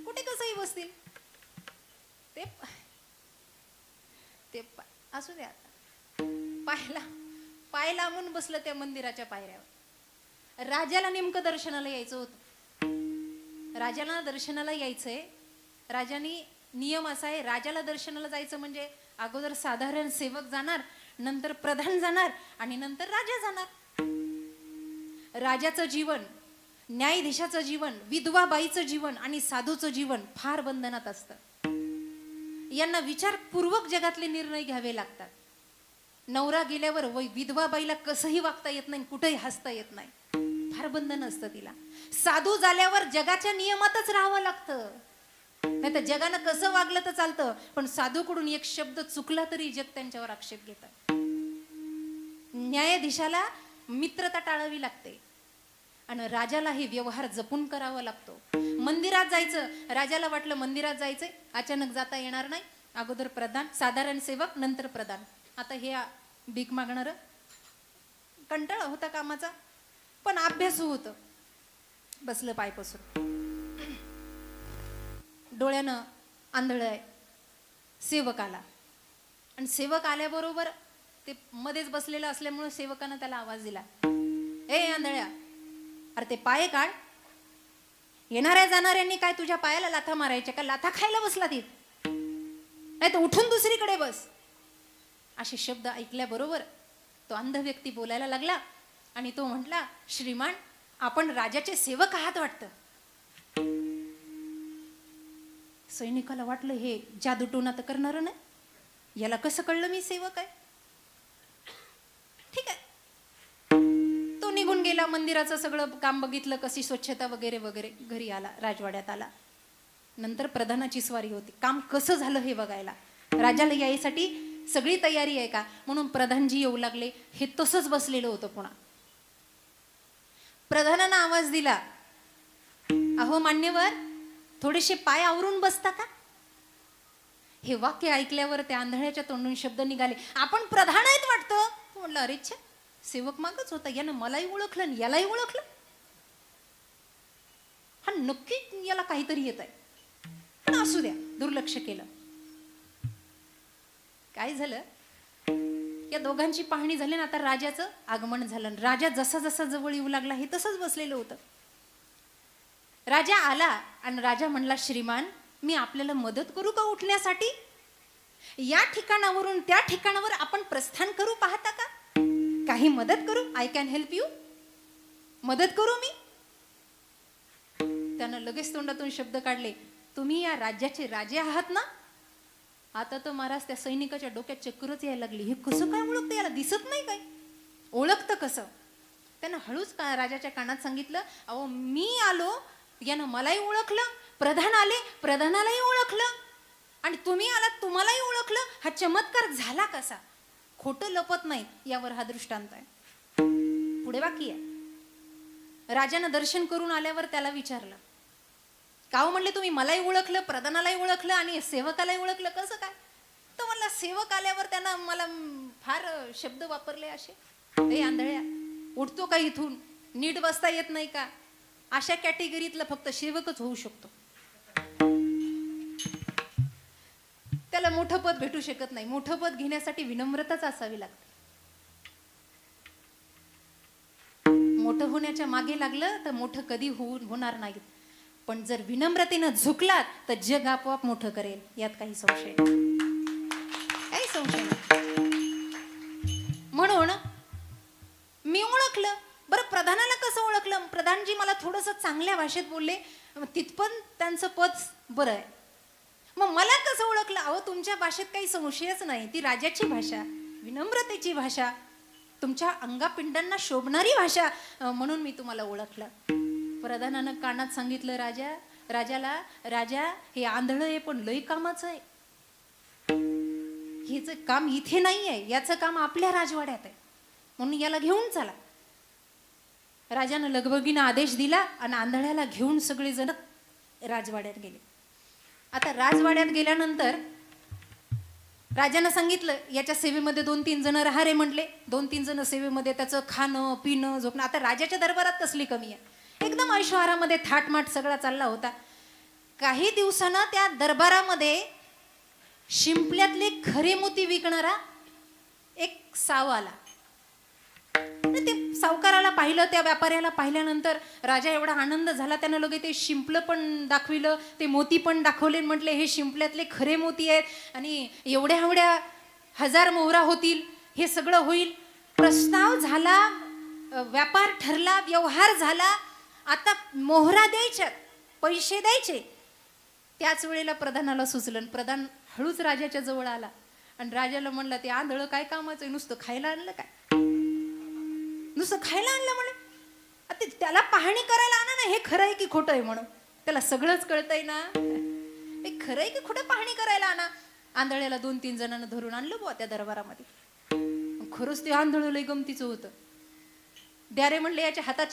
कुठे कसंही बसतील. ते असू द्या, पाय लांबून बसलं त्या मंदिराच्या पायऱ्यावर. राजाला नेमकं दर्शनाला यायचं होतं. राजाला दर्शनाला यायचंय. राजानी नियम असा आहे, राजाला दर्शनाला जायचं म्हणजे अगोदर साधारण सेवक जाणार, नंतर प्रधान जाणार आणि नंतर राजा जाणार. राजाचं जीवन, न्यायाधीशाचं जीवन, विधवा बाईचं जीवन आणि साधूचं जीवन फार बंधनात असतं. यांना विचारपूर्वक जगातले निर्णय घ्यावे लागतात. नवरा गेल्यावर विधवा बाईला कसंही वागता येत नाही, कुठेही हसता येत नाही, फार बंधन असतं तिला. साधू झाल्यावर जगाच्या नियमातच राहावं लागतं, नाही तर जगानं कसं वागलं तर चालतं, पण साधूकडून एक शब्द चुकला तरी जग त्यांच्यावर आक्षेप घेतात. न्यायाधीशाला मित्रता टाळावी लागते आणि राजाला हे व्यवहार जपून करावा लागतो. मंदिरात जायचं, राजाला वाटलं मंदिरात जायचंय, अचानक जाता येणार नाही, अगोदर प्रधान, साधारण सेवक, नंतर प्रधान. आता हे भीक मागणार, कंटाळा होता कामाचा, पण अभ्यास होतं. बसलं पाय पसरून, डोळ्यानं आंधळ आहे. सेवक आला आणि सेवक आल्याबरोबर ते मध्येच बसलेलं असल्यामुळे सेवकानं त्याला आवाज दिला, ए आंधळ्या, अरे ते पाय काढ. येणाऱ्या जाणाऱ्यांनी काय तुझ्या पायाला लाथा मारायच्या का? लाथा खायला बसला ती, नाही तर उठून दुसरीकडे बस. असे शब्द ऐकल्याबरोबर तो अंध व्यक्ती बोलायला लागला आणि तो म्हटला, श्रीमान, आपण राजाचे सेवक आहात वाटतं. सैनिकाला वाटलं हे जादूटोना तर करणार नाही, याला कसं कळलं मी सेवक आहे. ठीक आहे, तो निघून गेला. मंदिराचं सगळं काम बघितलं, कशी स्वच्छता वगैरे वगैरे. घरी आला, राजवाड्यात आला. नंतर प्रधानाची स्वारी होती, काम कसं झालं हे बघायला. राजाला यायसाठी सगळी तयारी आहे का म्हणून प्रधानजी येऊ लागले. हे तसंच बसलेलं होतं. पुन्हा प्रधानानं आवाज दिला, अहो मान्यवर, थोडेसे पाय आवरून बसता का? हे वाक्य ऐकल्यावर त्या आंधळ्याच्या तोंडून शब्द निघाले, आपण प्रधान आहेत वाटतं. म्हटलं, अरे छे, सेवक मागच होता, यानं मलाही ओळखलं आणि यालाही ओळखलं. हा नक्की याला काहीतरी येत आहे, पण असू द्या, दुर्लक्ष केलं. काय झालं, या दोघांची पाहणी झाली ना. आता राजाचं आगमन झालं. राजा जसा जसा जवळ येऊ लागला, हे तसंच बसलेलं होतं. राजा आला आणि राजा म्हणला, श्रीमान, मी आपल्याला मदत करू का उठण्यासाठी? या ठिकाणावरून त्या ठिकाणावर आपण प्रस्थान करू पाहता का? काही मदत करू? I can help you. मदत करू मी? त्यानं लगेच तोंडातून शब्द काढले, तुम्ही या राज्याचे राजे आहात ना? आता तर महाराज त्या सैनिकाच्या डोक्यात चक्करच यायला लागली. हे कसं काय ओळखतं, याला दिसत नाही काय? ओळखतं कसं? त्यानं हळूच राजाच्या कानात सांगितलं, अहो मी आलो, यानं मलाही ओळखलं, प्रधान आले, प्रधानालाही ओळखलं, आणि तुम्ही आलात, तुम्हालाही ओळखलं. हा चमत्कार झाला कसा? खोटं लपत नाही, यावर हा दृष्टांत आहे. पुढे बाकी आहे. राजानं दर्शन करून आल्यावर त्याला विचारलं, का हो म्हणले तुम्ही मलाही ओळखलं, प्रधानालाही ओळखलं आणि सेवकालाही ओळखलं, कसं काय? तो म्हणला, सेवक आल्यावर त्यानं मला फार शब्द वापरले असे, हे आंधळ्या उठतो का इथून, नीट बसता येत नाही का, अशा कॅटेगरीतला फक्त सेवकच होऊ शकतो, त्याला मोठं पद भेटू शकत नाही. मोठं पद घेण्यासाठी विनम्रताच असावी लागते. मोठं होण्याच्या मागे लागलं तर मोठं कधी होणार नाही, पण जर विनम्रतेनं झुकलात तर जग आपोआप मोठं करेल, यात काही संशय नाही. म्हणून मी ओळखलं. बरं, प्रधानाला कसं ओळखलं? प्रधानजी मला थोडंसं चांगल्या भाषेत बोलले, तिथपण त्यांचं पद बरं आहे. मग मला कसं ओळखलं? अहो तुमच्या भाषेत काही संशयच नाही, ती राजाची भाषा, विनम्रतेची भाषा, तुमच्या अंगापिंडांना शोभणारी भाषा, म्हणून मी तुम्हाला ओळखलं. प्रधानानं कानात सांगितलं राजाला, राजा हे आंधळ आहे पण लई कामाचं आहे, हेच काम इथे नाही आहे, याचं काम आपल्या राजवाड्यात आहे, म्हणून याला घेऊन चला. राजानं लगबगीनं आदेश दिला आणि आंधळ्याला घेऊन सगळेजण राजवाड्यात गेले. आता राजवाड्यात गेल्यानंतर राजानं सांगितलं, याच्या सेवेमध्ये 2-3 जण राहा रे म्हटले. 2-3 जण सेवेमध्ये, त्याचं खाणं पिणं झोपणं. आता राजाच्या दरबारात कसली कमी आहे, एकदम ऐशोआरामध्ये थाटमाट सगळा चालला होता. काही दिवसानं त्या दरबारामध्ये शिंपल्यातले खरे मोती विकणारा एक साव आला. ते सावकाराला पाहिलं, त्या व्यापाऱ्याला पाहिल्यानंतर राजा एवढा आनंद झाला, त्यानं लगे ते शिंपलं पण दाखविलं, ते मोती पण दाखवले, म्हटले हे शिंपल्यातले खरे मोती आहेत आणि एवढ्या एवढ्या 1000 मोहरा होतील, हे सगळं होईल. प्रस्ताव झाला, व्यापार ठरला, व्यवहार झाला. आता मोहरा द्यायच्यात, पैसे द्यायचे. त्याच वेळेला प्रधानाला सुचलं. प्रधान हळूच राजाच्या जवळ आला आणि राजाला म्हणला, ते आंधळं काय कामाचं आहे, नुसतं खायला आणलं काय, नुसतं खायला आणलं म्हणे, आता त्याला पाहणी करायला आणा ना, हे खरं आहे की खोटं आहे म्हणून, त्याला सगळंच कळतंय ना, हे खरं आहे की खोटं पाहणी करायला आणा. आंधळ्याला 2-3 जणांना धरून आणलं बुवा त्या दरबारामध्ये. खरंच ते आंधळ लय गमतीचं होतं. द्यारे म्हणले, याच्या हातात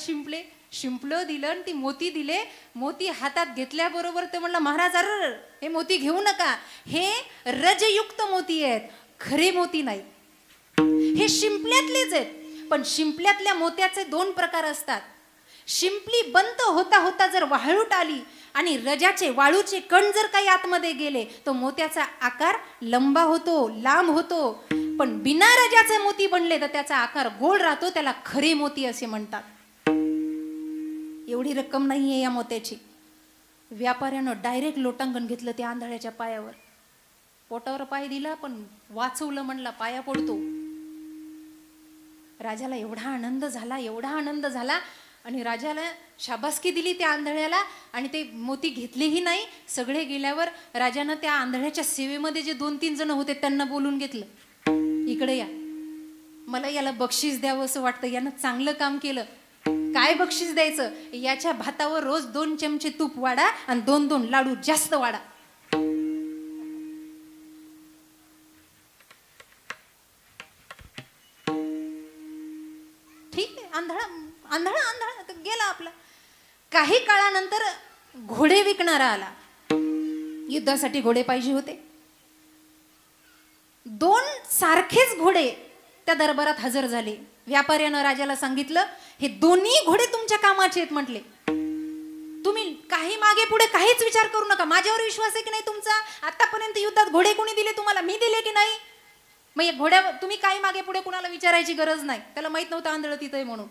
शिंपलं दिलं आणि ती मोती दिले. मोती हातात घेतल्याबरोबर ते म्हणलं, महाराज अरे हे मोती घेऊ नका, हे रजयुक्त मोती आहेत, खरे मोती नाही, हे शिंपल्यातलेच आहेत. पण शिंपल्यातल्या मोत्याचे 2 प्रकार असतात. शिंपली बंद होता होता जर वाळूट आली आणि रजाचे वाळूचे कण जर काही आतमध्ये गेले तर मोत्याचा आकार लंबा होतो, लांब होतो. पण बिना रजाचे मोती बनले तर त्याचा आकार गोल राहतो, त्याला खरे मोती असे म्हणतात. एवढी रक्कम नाहीये या मोत्याची. व्यापाऱ्यानं डायरेक्ट लोटांगण घेतलं त्या आंधळ्याच्या पायावर, पोटावर पाय दिला, पण वाचवलं, म्हणला पाया पडतो. राजाला एवढा आनंद झाला आणि राजाला शाबासकी दिली त्या आंधळ्याला, आणि ते मोती घेतलेही नाही. सगळे गेल्यावर राजानं त्या आंधळ्याच्या सेवेमध्ये जे 2-3 जण होते त्यांना बोलून घेतलं, इकडे या, मला याला बक्षीस द्यावं असं वाटतं, यानं चांगलं काम केलं. काय बक्षीस द्यायचं? याच्या भातावर रोज 2 चमचे तूप वाढा आणि 2-2 लाडू जास्त वाढा. ठीक आहे, आंधळा गेला आपला. काही काळानंतर घोडे विकणारा आला. युद्धासाठी घोडे पाहिजे होते. 2 सारखेच घोडे त्या दरबारात हजर झाले. व्यापाऱ्यानं राजाला सांगितलं, हे दोन्ही घोडे तुमच्या कामाचे आहेत म्हटले. तुम्ही काही मागे पुढे काहीच विचार करू नका, माझ्यावर विश्वास आहे की नाही तुमचा? आतापर्यंत युद्धात घोडे कोणी दिले तुम्हाला? मी दिले की नाही? मग या घोड्या तुम्ही काही मागे पुढे कुणाला विचारायची गरज नाही. त्याला माहित नव्हतं आंधळ तिथं आहे म्हणून.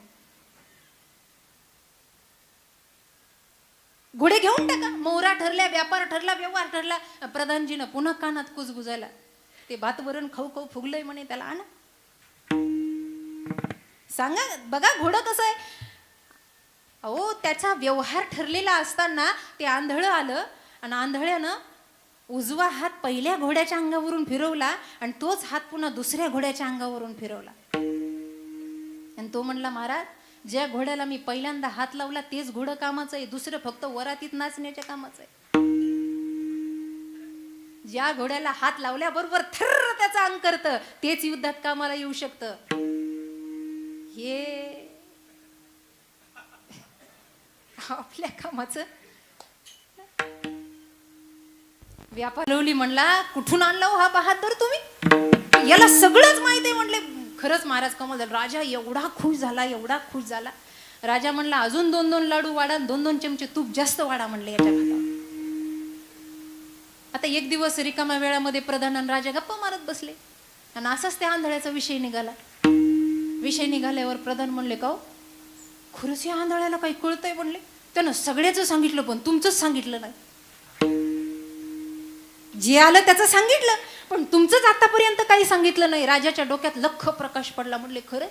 घोडे घेऊन टाका. मोहरा ठरल्या, व्यापार ठरला, व्यवहार ठरला. प्रधानजीनं पुन्हा कानात कुजबुजायला, ते भात वरण खाऊ खाऊ फुगलंय म्हणे, त्याला आणा, सांगा बघा घोडं कसं आहे. अहो त्याचा व्यवहार ठरलेला असताना ते आंधळ आलं आणि आंधळ्यानं उजवा हात पहिल्या घोड्याच्या अंगावरून फिरवला आणि तोच हात पुन्हा दुसऱ्या घोड्याच्या अंगावरून फिरवला आणि तो म्हणला, महाराज ज्या घोड्याला मी पहिल्यांदा हात लावला तेच घोडं कामाचं आहे, दुसरं फक्त वरातीत नाचण्याच्या कामाचं आहे. ज्या घोड्याला हात लावल्याबरोबर थर्र त्याचं अंग करतं तेच युद्धात कामाला येऊ शकतं. हे आपल्या कामाचं. व्यापारवली म्हणला, कुठून आणला हो हा बहादर तुम्ही? याला सगळंच माहिती आहे म्हणले. खरंच महाराज कमाल झाला. राजा एवढा खुश झाला, एवढा खुश झाला. राजा म्हणला, अजून 2-2 लाडू वाढा, 2-2 चमचे तूप जास्त वाढा म्हणले याच्या भातावर. आता एक दिवस रिकाम्या वेळामध्ये प्रधान आणि राजा गप्पा मारत बसले आणि असाच त्या आंधळ्याचा विषय निघाला. विषय निघाल्यावर प्रधान म्हणले, का खरंच या आंधळ्याला काही कळतंय म्हणले. त्यानं सगळ्याच सांगितलं पण तुमचंच सांगितलं नाही. जे आलं त्याचं सांगितलं पण तुमचंच आतापर्यंत काही सांगितलं नाही. राजाच्या डोक्यात लख प्रकाश पडला. म्हणले, खरं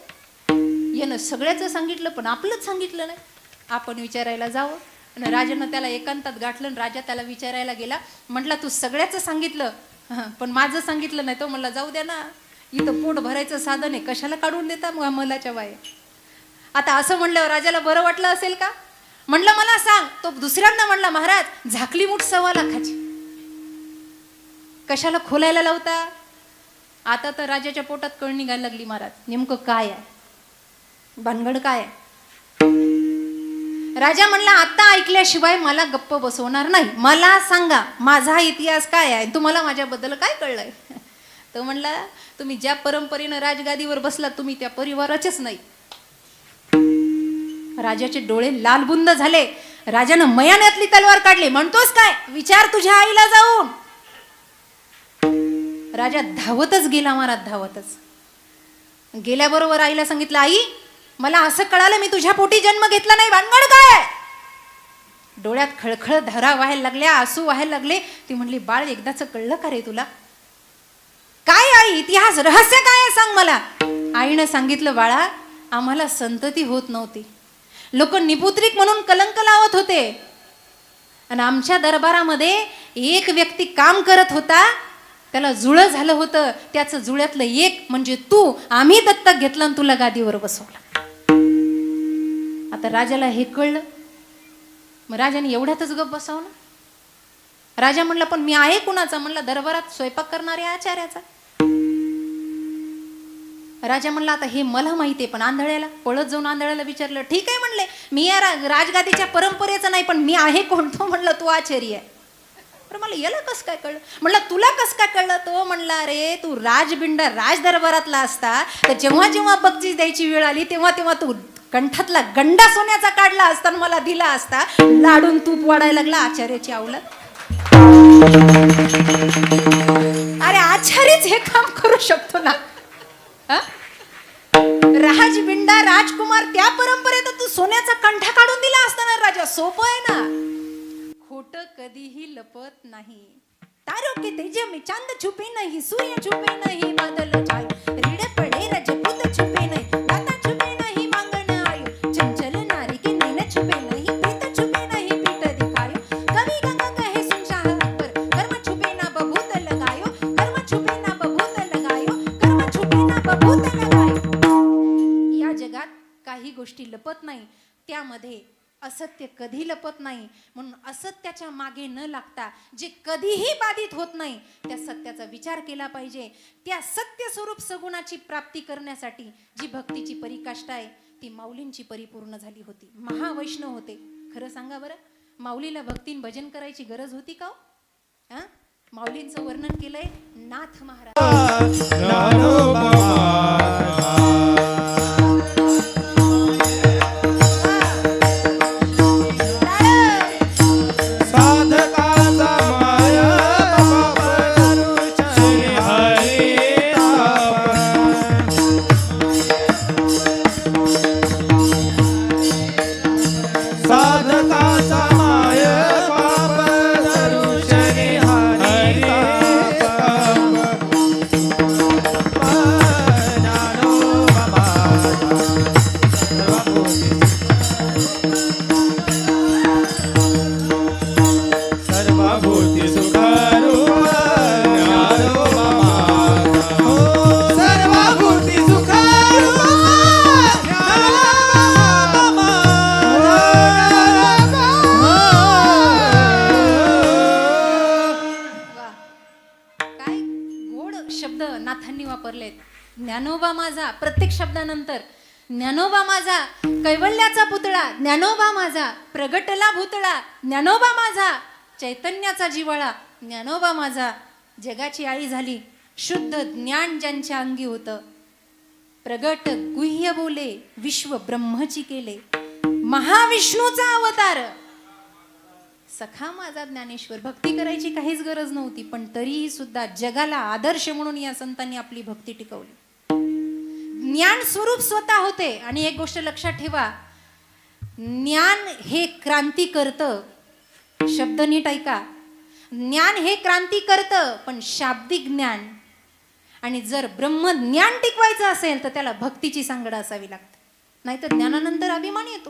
यानं सगळ्याच सांगितलं पण आपलंच सांगितलं नाही. आपण विचारायला जावं. आणि राजानं त्याला एकांतात गाठलं आणि राजा त्याला विचारायला गेला. म्हटला, तू सगळ्याच सांगितलं पण माझं सांगितलं नाही. तो म्हणला, जाऊ द्या ना, इथं पोट भरायचं साधन आहे, कशाला काढून देता मलाच्या बाहेर. आता असं म्हणल्यावर राजाला बरं वाटलं असेल का? म्हणलं, मला सांग. तो दुसऱ्यांदा म्हणला, महाराज झाकली मूठ 1.25 लाखाची, कशाला खोलायला लावता? आता तर राजाच्या पोटात कळ निघायला लागली. महाराज नेमकं काय आहे, भानगड काय आहे? राजा म्हणला, आता ऐकल्याशिवाय मला गप्प बसवणार नाही. मला सांगा माझा इतिहास काय आहे, तुम्हाला माझ्याबद्दल काय कळलंय? तो म्हणला, तुम्ही ज्या परंपरेनं राजगादीवर बसलात तुम्ही त्या परिवाराचेच नाही. राजाचे डोळे लालबुंद झाले. राजानं मयानातली तलवार काढली. म्हणतोस काय? विचार तुझ्या आईला जाऊन. राजा धावतच गेला. महाराज धावतच गेल्याबरोबर आईला सांगितलं, आई मला असं कळालं मी तुझ्या पोटी जन्म घेतला नाही, भानगड काय? डोळ्यात खळखळ धारा व्हायला लागल्या, आसू व्हायला लागले. ती म्हणली, बाळ एकदाच कळलं का रे तुला? काय आई इतिहास रहस्य काय आहे सांग मला. आईनं सांगितलं, बाळा आम्हाला संतती होत नव्हती, लोक निपुत्रिक म्हणून कलंक लावत होते आणि आमच्या दरबारामध्ये एक व्यक्ती काम करत होता, त्याला जुळं झालं होतं. त्याचं जुळ्यातलं एक म्हणजे तू. आम्ही दत्तक घेतलं आणि तुला गादीवर बसवलं. आता राजाला हे कळलं. मग राजाने एवढ्यातच गप बसावलं. राजा म्हणला, पण मी आहे कुणाचा? म्हणला, दरबारात स्वयंपाक करणाऱ्या आचार्याचा. राजा म्हणला, आता हे मला माहिती आहे पण आंधळ्याला? पळत जाऊन आंधळ्याला विचारलं. ठीक आहे म्हणले, मी या राजगादीच्या परंपरेचा नाही पण मी आहे कोण? तो म्हणला, तू आचार्य आहे. मला याला कस काय कळलं? म्हणलं, तुला कस काय कळलं? तो म्हणला, अरे तू राजबिंडा राज दरबारातला असता तर जेव्हा जेव्हा बक्षीस द्यायची वेळ आली तेव्हा तेव्हा तू कंठातला गंडा सोन्याचा काढला असता मला दिला असता. लाडून तूप वाढायला लागला आचार्याची आवलत. अरे आचार्यच हे काम करू शकतो ना? राजबिंडा राजकुमार त्या परंपरेत तू सोन्याचा कंठा काढून दिला असता ना राजा. सोपं आहे ना. खोट कधीही लपत नाही. तारों के तेज में चांद छुपे नहीं, सूर्य छुपे नहीं, बादल छाए, रीड पड़े रजपूत छुपे नहीं, दाता छुपे नहीं, मांगन आयु, चंचल नारी के नैन छुपे नहीं, प्रीत छुपे नहीं, पीठ दिखायो, कवि गंगा कहे सुन शाह अकबर, कर्म छुपे ना बबूत लगायो, कर्म छुपे ना बबूत लगायो, कर्म छुपे ना बबूत लगायो. या जगात काही गोष्टी लपत नाही, त्यामध्ये असत्य कधी लपत नाही. म्हणून असत्याच्या मागे न लागता जे कधीही बाधित होत नाही त्या सत्याचा विचार केला पाहिजे. त्या सत्य स्वरूप सगुणाची प्राप्ती करण्यासाठी जी भक्तीची परिकाष्ठा आहे ती माऊलींची परिपूर्ण झाली होती. महावैष्णव होते. खरं सांगा बरं, माऊलीला भक्तीन भजन करायची गरज होती का? माऊलींचं वर्णन केलंय नाथ महाराज. ज्ञानोबा माझा, प्रत्येक शब्दानंतर ज्ञानोबा माझा, कैवल्याचा पुतळा ज्ञानोबा माझा, प्रगटला भूतळा ज्ञानोबा माझा, चैतन्याचा जिव्हाळा ज्ञानोबा माझा, जगाची आई झाली, शुद्ध ज्ञान ज्यांच्या अंगी होतं, प्रगट गुह्य बोले, विश्व ब्रह्मची केले, महाविष्णूचा अवतार सखा माझा ज्ञानेश्वर. भक्ती करायची काहीच गरज नव्हती, पण तरीही सुद्धा जगाला आदर्श म्हणून या संतांनी आपली भक्ती टिकवली. ज्ञान स्वरूप स्वतः होते. आणि एक गोष्ट लक्षात ठेवा, ज्ञान हे क्रांती करतं. शब्द नीट ऐका, ज्ञान हे क्रांती करतं, पण शाब्दिक ज्ञान. आणि जर ब्रह्मज्ञान टिकवायचं असेल तर त्याला भक्तीची सांगड असावी लागते, नाहीतर ज्ञानानंतर अभिमान येतो.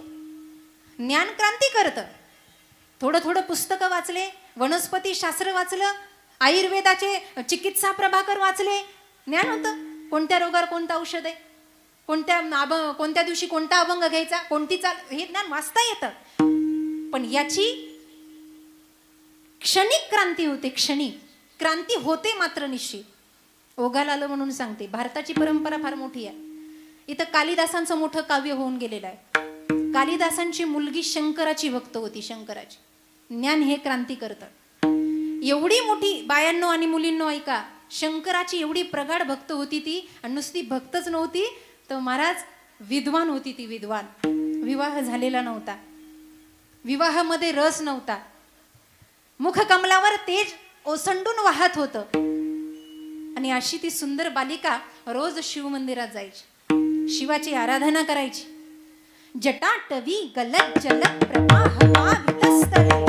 ज्ञान क्रांती करतं. थोडं थोडं पुस्तकं वाचले, वनस्पती शास्त्र वाचलं, आयुर्वेदाचे चिकित्सा प्रभाकर वाचले, ज्ञान होतं. कोणत्या रोगावर कोणतं औषध आहे, कोणत्या दिवशी कोणता अभंग घ्यायचा, कोणती चाल, हे ज्ञान वाचता येतं. पण याची क्षणिक क्रांती होते, क्षणिक क्रांती होते मात्र निश्चित. ओघाला आलं म्हणून सांगते, भारताची परंपरा फार मोठी आहे. इथं कालिदासांचं मोठं काव्य होऊन गेलेलं आहे. कालिदासांची मुलगी शंकराची भक्त होती, शंकराची. ज्ञान हे क्रांती करतं. एवढी मोठी, बायांनो आणि मुलींनो ऐका, शंकराची एवढी प्रगाढ भक्त होती ती. आणि नुसती भक्तच नव्हती तर महाराज विद्वान होती ती, विद्वान. विवाह झालेला नव्हता, विवाहामध्ये रस नव्हता, मुखकमलावर तेज ओसंडून वाहत होतं. आणि अशी ती सुंदर बालिका रोज शिवमंदिरात जायची, शिवाची आराधना करायची. जटाटवी गलत जलत प्रवाह पावितस्थले,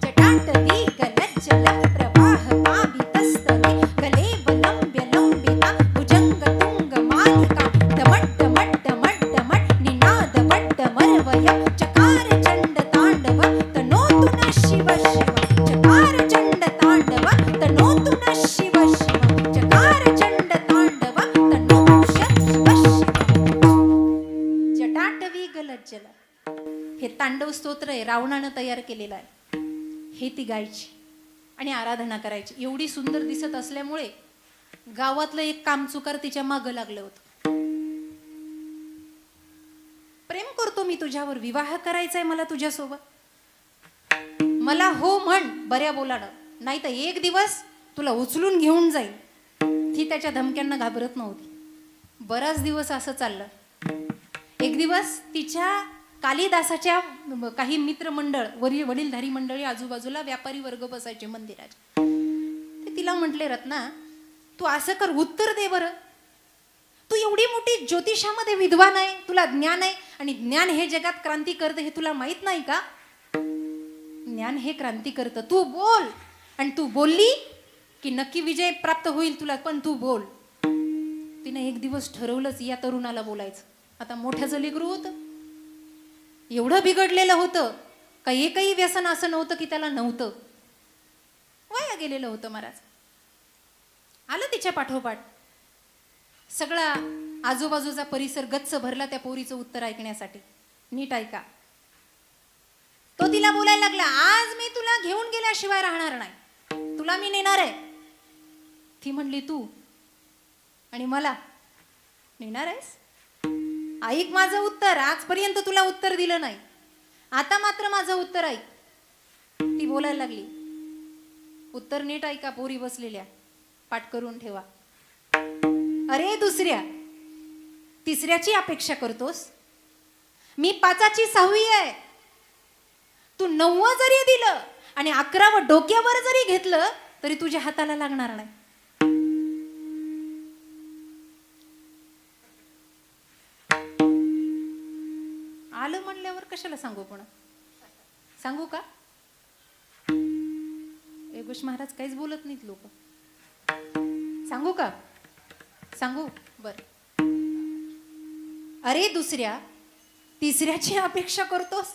जटाटवी गलत जलत प्रवाह पावितस्थले, गले वलंब्य लंबिता भुजंग तुंग मालिका, डमट डमट डमट डमट निनाद वड्ड मरवय, चकार चंड तांडव तनोतु न शिव शिव, चकार चंड तांडव तनोतु न शिव शिव, चकार चंड तांडव तनोतु शिव शिव. जटाटवी गलत जल, हे तांडव स्तोत्र आहे, रावणानं तयार केलेलं आहे. हे ती गायची आणि आराधना करायची. एवढी सुंदर दिसत असल्यामुळे गावातलं एक कामचुकार तिच्या मागं लागलं होतं. प्रेम करतो मी तुझ्यावर, विवाह करायचाय मला तुझ्यासोबत, मला हो म्हण बऱ्या बोलानं, नाही तर एक दिवस तुला उचलून घेऊन जाईल. ती त्याच्या धमक्यांना घाबरत नव्हती. बराच दिवस असं चाललं. एक दिवस तिच्या कालिदासाच्या काही मित्रमंडळ, वडीलधारी मंडळी, आजूबाजूला व्यापारी वर्ग बसायचे मंदिराचे. ते तिला म्हटले, रत्ना तू असं कर, उत्तर दे बरं. तू एवढी मोठी ज्योतिषामध्ये विद्वान आहे, तुला ज्ञान आहे, आणि ज्ञान हे जगात क्रांती करतं हे तुला माहित नाही का? ज्ञान हे क्रांती करतं, तू बोल. आणि तू बोलली की नक्की विजय प्राप्त होईल तुला, पण तू बोल. तिने एक दिवस ठरवलंच या तरुणाला बोलायचं. आता मोठ्याचं लेकरू होतं, एवढं बिघडलेलं होतं का एकही व्यसन असं नव्हतं की त्याला नव्हतं, वाया गेलेलं होतं महाराज. आलं तिच्या पाठोपाठ. सगळा आजूबाजूचा परिसर गच्च भरला त्या पोरीचं उत्तर ऐकण्यासाठी. नीट ऐका, तो तिला बोलायला लागला, आज मी तुला घेऊन गेल्याशिवाय राहणार नाही, तुला मी नेणार आहे. ती म्हणली, तू आणि मला नेणार आहेस? ऐक माझं उत्तर, आजपर्यंत तुला उत्तर दिलं नाही, आता मात्र माझं उत्तर ऐक. ती बोलायला लागली. उत्तर नीट ऐका, पोरी बसलेल्या, पाठ करून ठेवा. अरे दुसऱ्या, तिसऱ्याची अपेक्षा करतोस? मी 5ची 6वी आहे. तू 9 जरी दिलं आणि 11वं डोक्यावर जरी घेतलं तरी तुझ्या हाताला लागणार नाही. आलं म्हणल्यावर कशाला सांगू, पण सांगू का? योगेश महाराज काहीच बोलत नाहीत लोक. सांगू का? सांगू बर. अरे दुसऱ्या, तिसऱ्याची अपेक्षा करतोस?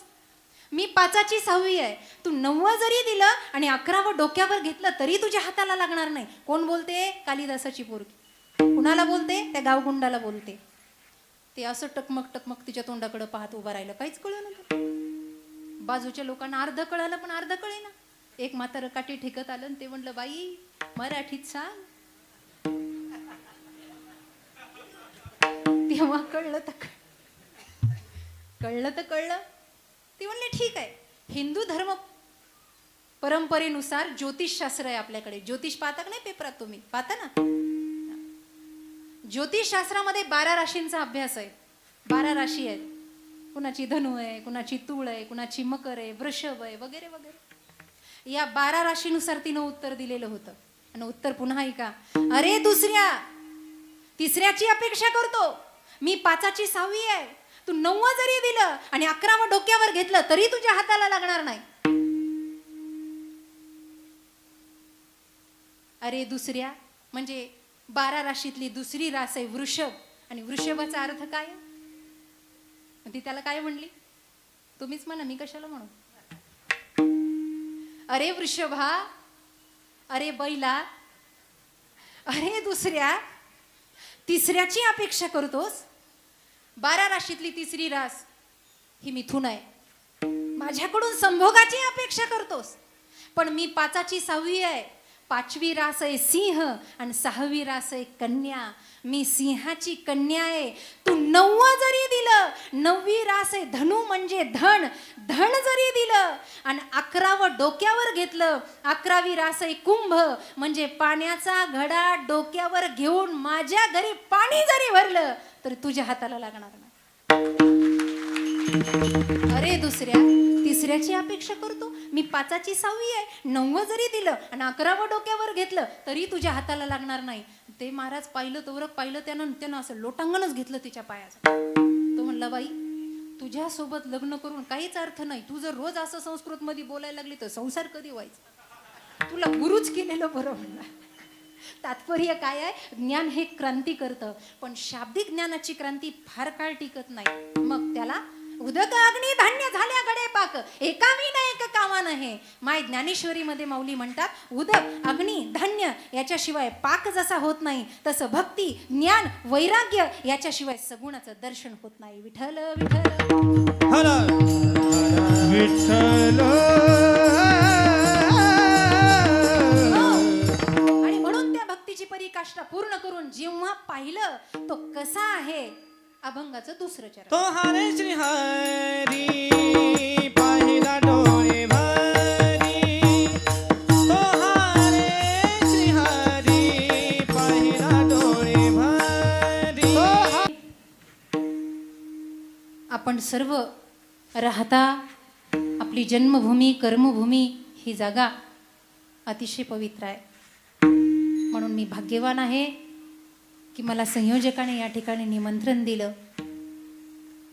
मी 5ची 6वी आहे. तू 9 जरी दिलं आणि 11वं डोक्यावर घेतलं तरी तुझ्या हाताला लागणार नाही. कोण बोलते? कालिदासाची पोरगी. कुणाला बोलते? त्या गावगुंडाला बोलते. ते असं टकमक टकमक तिच्या तोंडाकडे पाहत उभं राहिलं, काहीच कळलं नाही. बाजूच्या लोकांना अर्ध कळालं पण अर्ध कळेना. एक म्हातारं काठी ठेकत आलं आणि ते म्हणलं, बाई मराठीत सांग. तेव्हा कळलं तर ती म्हणले ठीक आहे, हिंदू धर्म परंपरेनुसार ज्योतिषशास्त्र आहे आपल्याकडे. ज्योतिष पाहता का नाही पेपरात, तुम्ही पाहता ना? ज्योतिषशास्त्रामध्ये 12 राशींचा अभ्यास आहे. 12 राशी आहेत. कुणाची धनु आहे, कुणाची तूळ आहे, कुणाची मकर आहे, वृषभ आहे, वगैरे वगैरे. या 12 राशीनुसार तिनं उत्तर दिलेलं होतं. आणि उत्तर पुन्हा ऐका. अरे दुसऱ्या, तिसऱ्याची अपेक्षा करतो मी, 5ची 6वी आहे. तू 9 जरी दिलं आणि 11वं डोक्यावर घेतलं तरी तुझ्या हाताला लागणार नाही. अरे दुसऱ्या म्हणजे 12 राशीतली दुसरी रास आहे वृषभ. आणि वृषभाचा अर्थ काय? ती त्याला काय म्हणली? तुम्हीच म्हणा, मी कशाला म्हणू. अरे वृषभा, अरे बैला, अरे दुसऱ्या, तिसऱ्याची अपेक्षा करतोस. 12 राशीतली तिसरी रास ही मिथुन आहे. माझ्याकडून संभोगाची अपेक्षा करतोस. पण मी 5ची 6वी आहे. 5वी रास आहे सिंह आणि 6वी रास आहे कन्या. मी सिंहाची कन्या आहे. तू 9 जरी दिलं, 9वी रास आहे धनु म्हणजे धन जरी दिलं आणि 11वं डोक्यावर घेतलं, 11वी रास आहे कुंभ म्हणजे पाण्याचा घडा डोक्यावर घेऊन माझ्या घरी पाणी जरी भरलं तर तुझ्या हाताला लागणार नाही. अरे दुसऱ्या, तिसऱ्याची अपेक्षा करतो मी. 5ची 6वी आहे. 9 जरी दिलं आणि 11वं डोक्यावर घेतलं तरी तुझ्या हाताला लागणार नाही. ते महाराज पाहिलं, तोरक पाहिलं, त्यानं असं लोटांगणच घेतलं तिच्या पायाचं. तो म्हणला, बाई तुझ्यासोबत लग्न करून काहीच अर्थ नाही. तू जर रोज असं संस्कृत मध्ये बोलायला लागली तर संसार कधी व्हायचा? तुला गुरुच केलेलं बरं. म्हणला तात्पर्य काय आहे? ज्ञान हे क्रांती करतं, पण शाब्दिक ज्ञानाची क्रांती फार काळ टिकत नाही. मग त्याला उदक अग्नी धान्य झाल्या गडे पाक, एका विना एक कामा नये. माय ज्ञानेश्वरी मध्ये माऊली म्हणतात, उदक अग्नी धान्य याच्याशिवाय पाक जसा होत नाही, तसं भक्ती ज्ञान वैराग्य याच्याशिवाय सगुणाचं दर्शन होत नाही. विठ्ठल विठ्ठल हर विठ्ठल. आणि म्हणून त्या भक्तीची परीकाष्ठा पूर्ण करून जेव्हा पाहिलं तो कसा आहे, अभंगाचं दुसरं चरण. तो हरे श्री हरी पाहिला डोळे भरी. तो हरे श्री हरी पाहिला डोळे भरी. आपण सर्व राहता आपली जन्मभूमी कर्मभूमी ही जागा अतिशय पवित्र आहे. म्हणून मी भाग्यवान आहे की मला संयोजकाने या ठिकाणी निमंत्रण दिलं.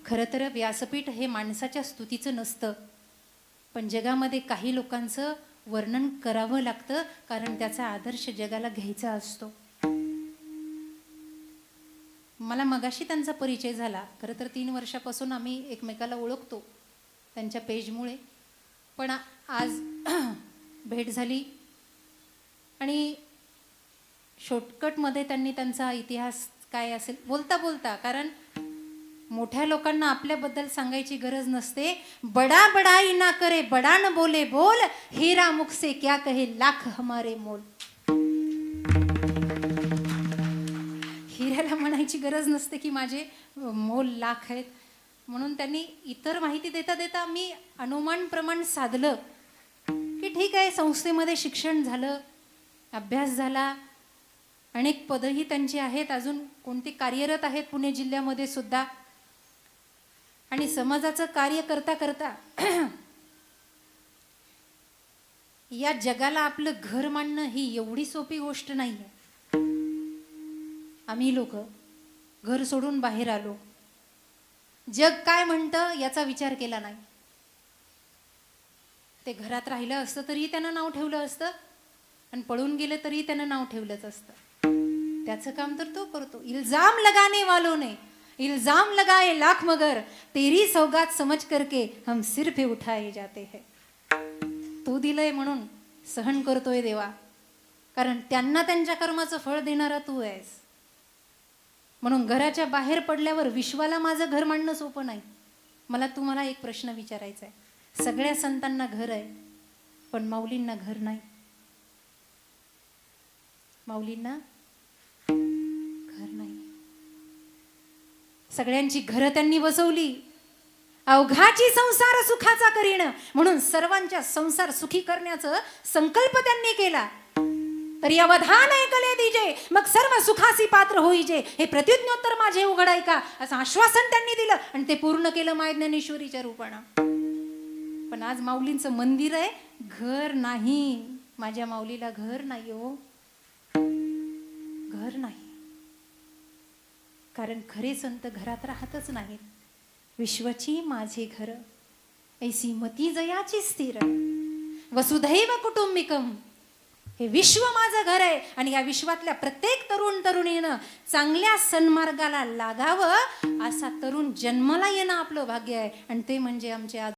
खरं तर व्यासपीठ हे माणसाच्या स्तुतीचं नसतं, पण जगामध्ये काही लोकांचं वर्णन करावं लागतं, कारण त्याचा आदर्श जगाला घ्यायचा असतो. मला मगाशी त्यांचा परिचय झाला. खरं तर 3 वर्षापासून आम्ही एकमेकाला ओळखतो त्यांच्या पेजमुळे, पण आज भेट झाली आणि शॉर्टकटमध्ये त्यांनी त्यांचा इतिहास काय असेल बोलता बोलता, कारण मोठ्या लोकांना आपल्याबद्दल सांगायची गरज नसते. बडा बडाई ना करे बडा न बोले बोल, हीरा मुख से क्या कहे लाख हमारे मोल. हिऱ्याला म्हणायची गरज नसते की माझे मोल लाख आहेत. म्हणून त्यांनी इतर माहिती देता देता मी अनुमान प्रमाण साधलं की ठीक आहे, संस्थेमध्ये शिक्षण झालं, अभ्यास झाला, अनेक पदही त्यांची आहेत, अजून कोणती कार्यरत आहेत पुणे जिल्ह्यामध्ये सुद्धा. आणि समाजाचं कार्य करता करता या जगाला आपलं घर मांडणं ही एवढी सोपी गोष्ट नाही आहे. आम्ही लोक घर सोडून बाहेर आलो, जग काय म्हणतं याचा विचार केला नाही. ते घरात राहिलं असतं तरी त्यानं नाव ठेवलं असतं आणि पळून गेले तरी त्यानं नाव ठेवलंच असतं. त्याचं काम तर तो करतो. इल्जाम लगाने वालों ने इल्जाम लगाए लाख मगर तेरी सौगात समझ करके हम सिर पे उठाए जाते हैं. तू दिलंय म्हणून सहन करतोय देवा, कारण त्यांना त्यांच्या कर्माचं फळ देणारा तू आहेस. म्हणून घराच्या बाहेर पडल्यावर विश्वाला माझं घर मांडणं सोपं नाही. मला तुम्हाला एक प्रश्न विचारायचा आहे. सगळ्या संतांना घर आहे, पण माऊलींना घर नाही. माऊलींना घर नाही. सगळ्यांची घरं त्यांनी बसवली. अवघाची संसार सुखाचा करीण म्हणून सर्वांच्या संसार सुखी करण्याचा संकल्प त्यांनी केला. तरी अवधान ऐकले दिजे मग सर्व सुखासी पात्र होईजे, हे प्रत्युज्ञोत्तर माझे उघड ऐका, असं आश्वासन त्यांनी दिलं आणि ते पूर्ण केलं माय ज्ञानेश्वरीच्या रूपानं. पण आज माऊलींचं मंदिर आहे, घर नाही. माझ्या माऊलीला घर नाही हो, घर नाही. कारण खरे संत घरात राहतच नाहीत. विश्वची माझे घर ऐसी मती जयाची स्थिर, वसुधैव कुटुंबिकम, हे विश्व माझं घर आहे. आणि या विश्वातल्या प्रत्येक तरुण तरुणीनं चांगल्या सन्मार्गाला लागावं, असा तरुण जन्माला येणं आपलं भाग्य आहे. आणि ते म्हणजे आमचे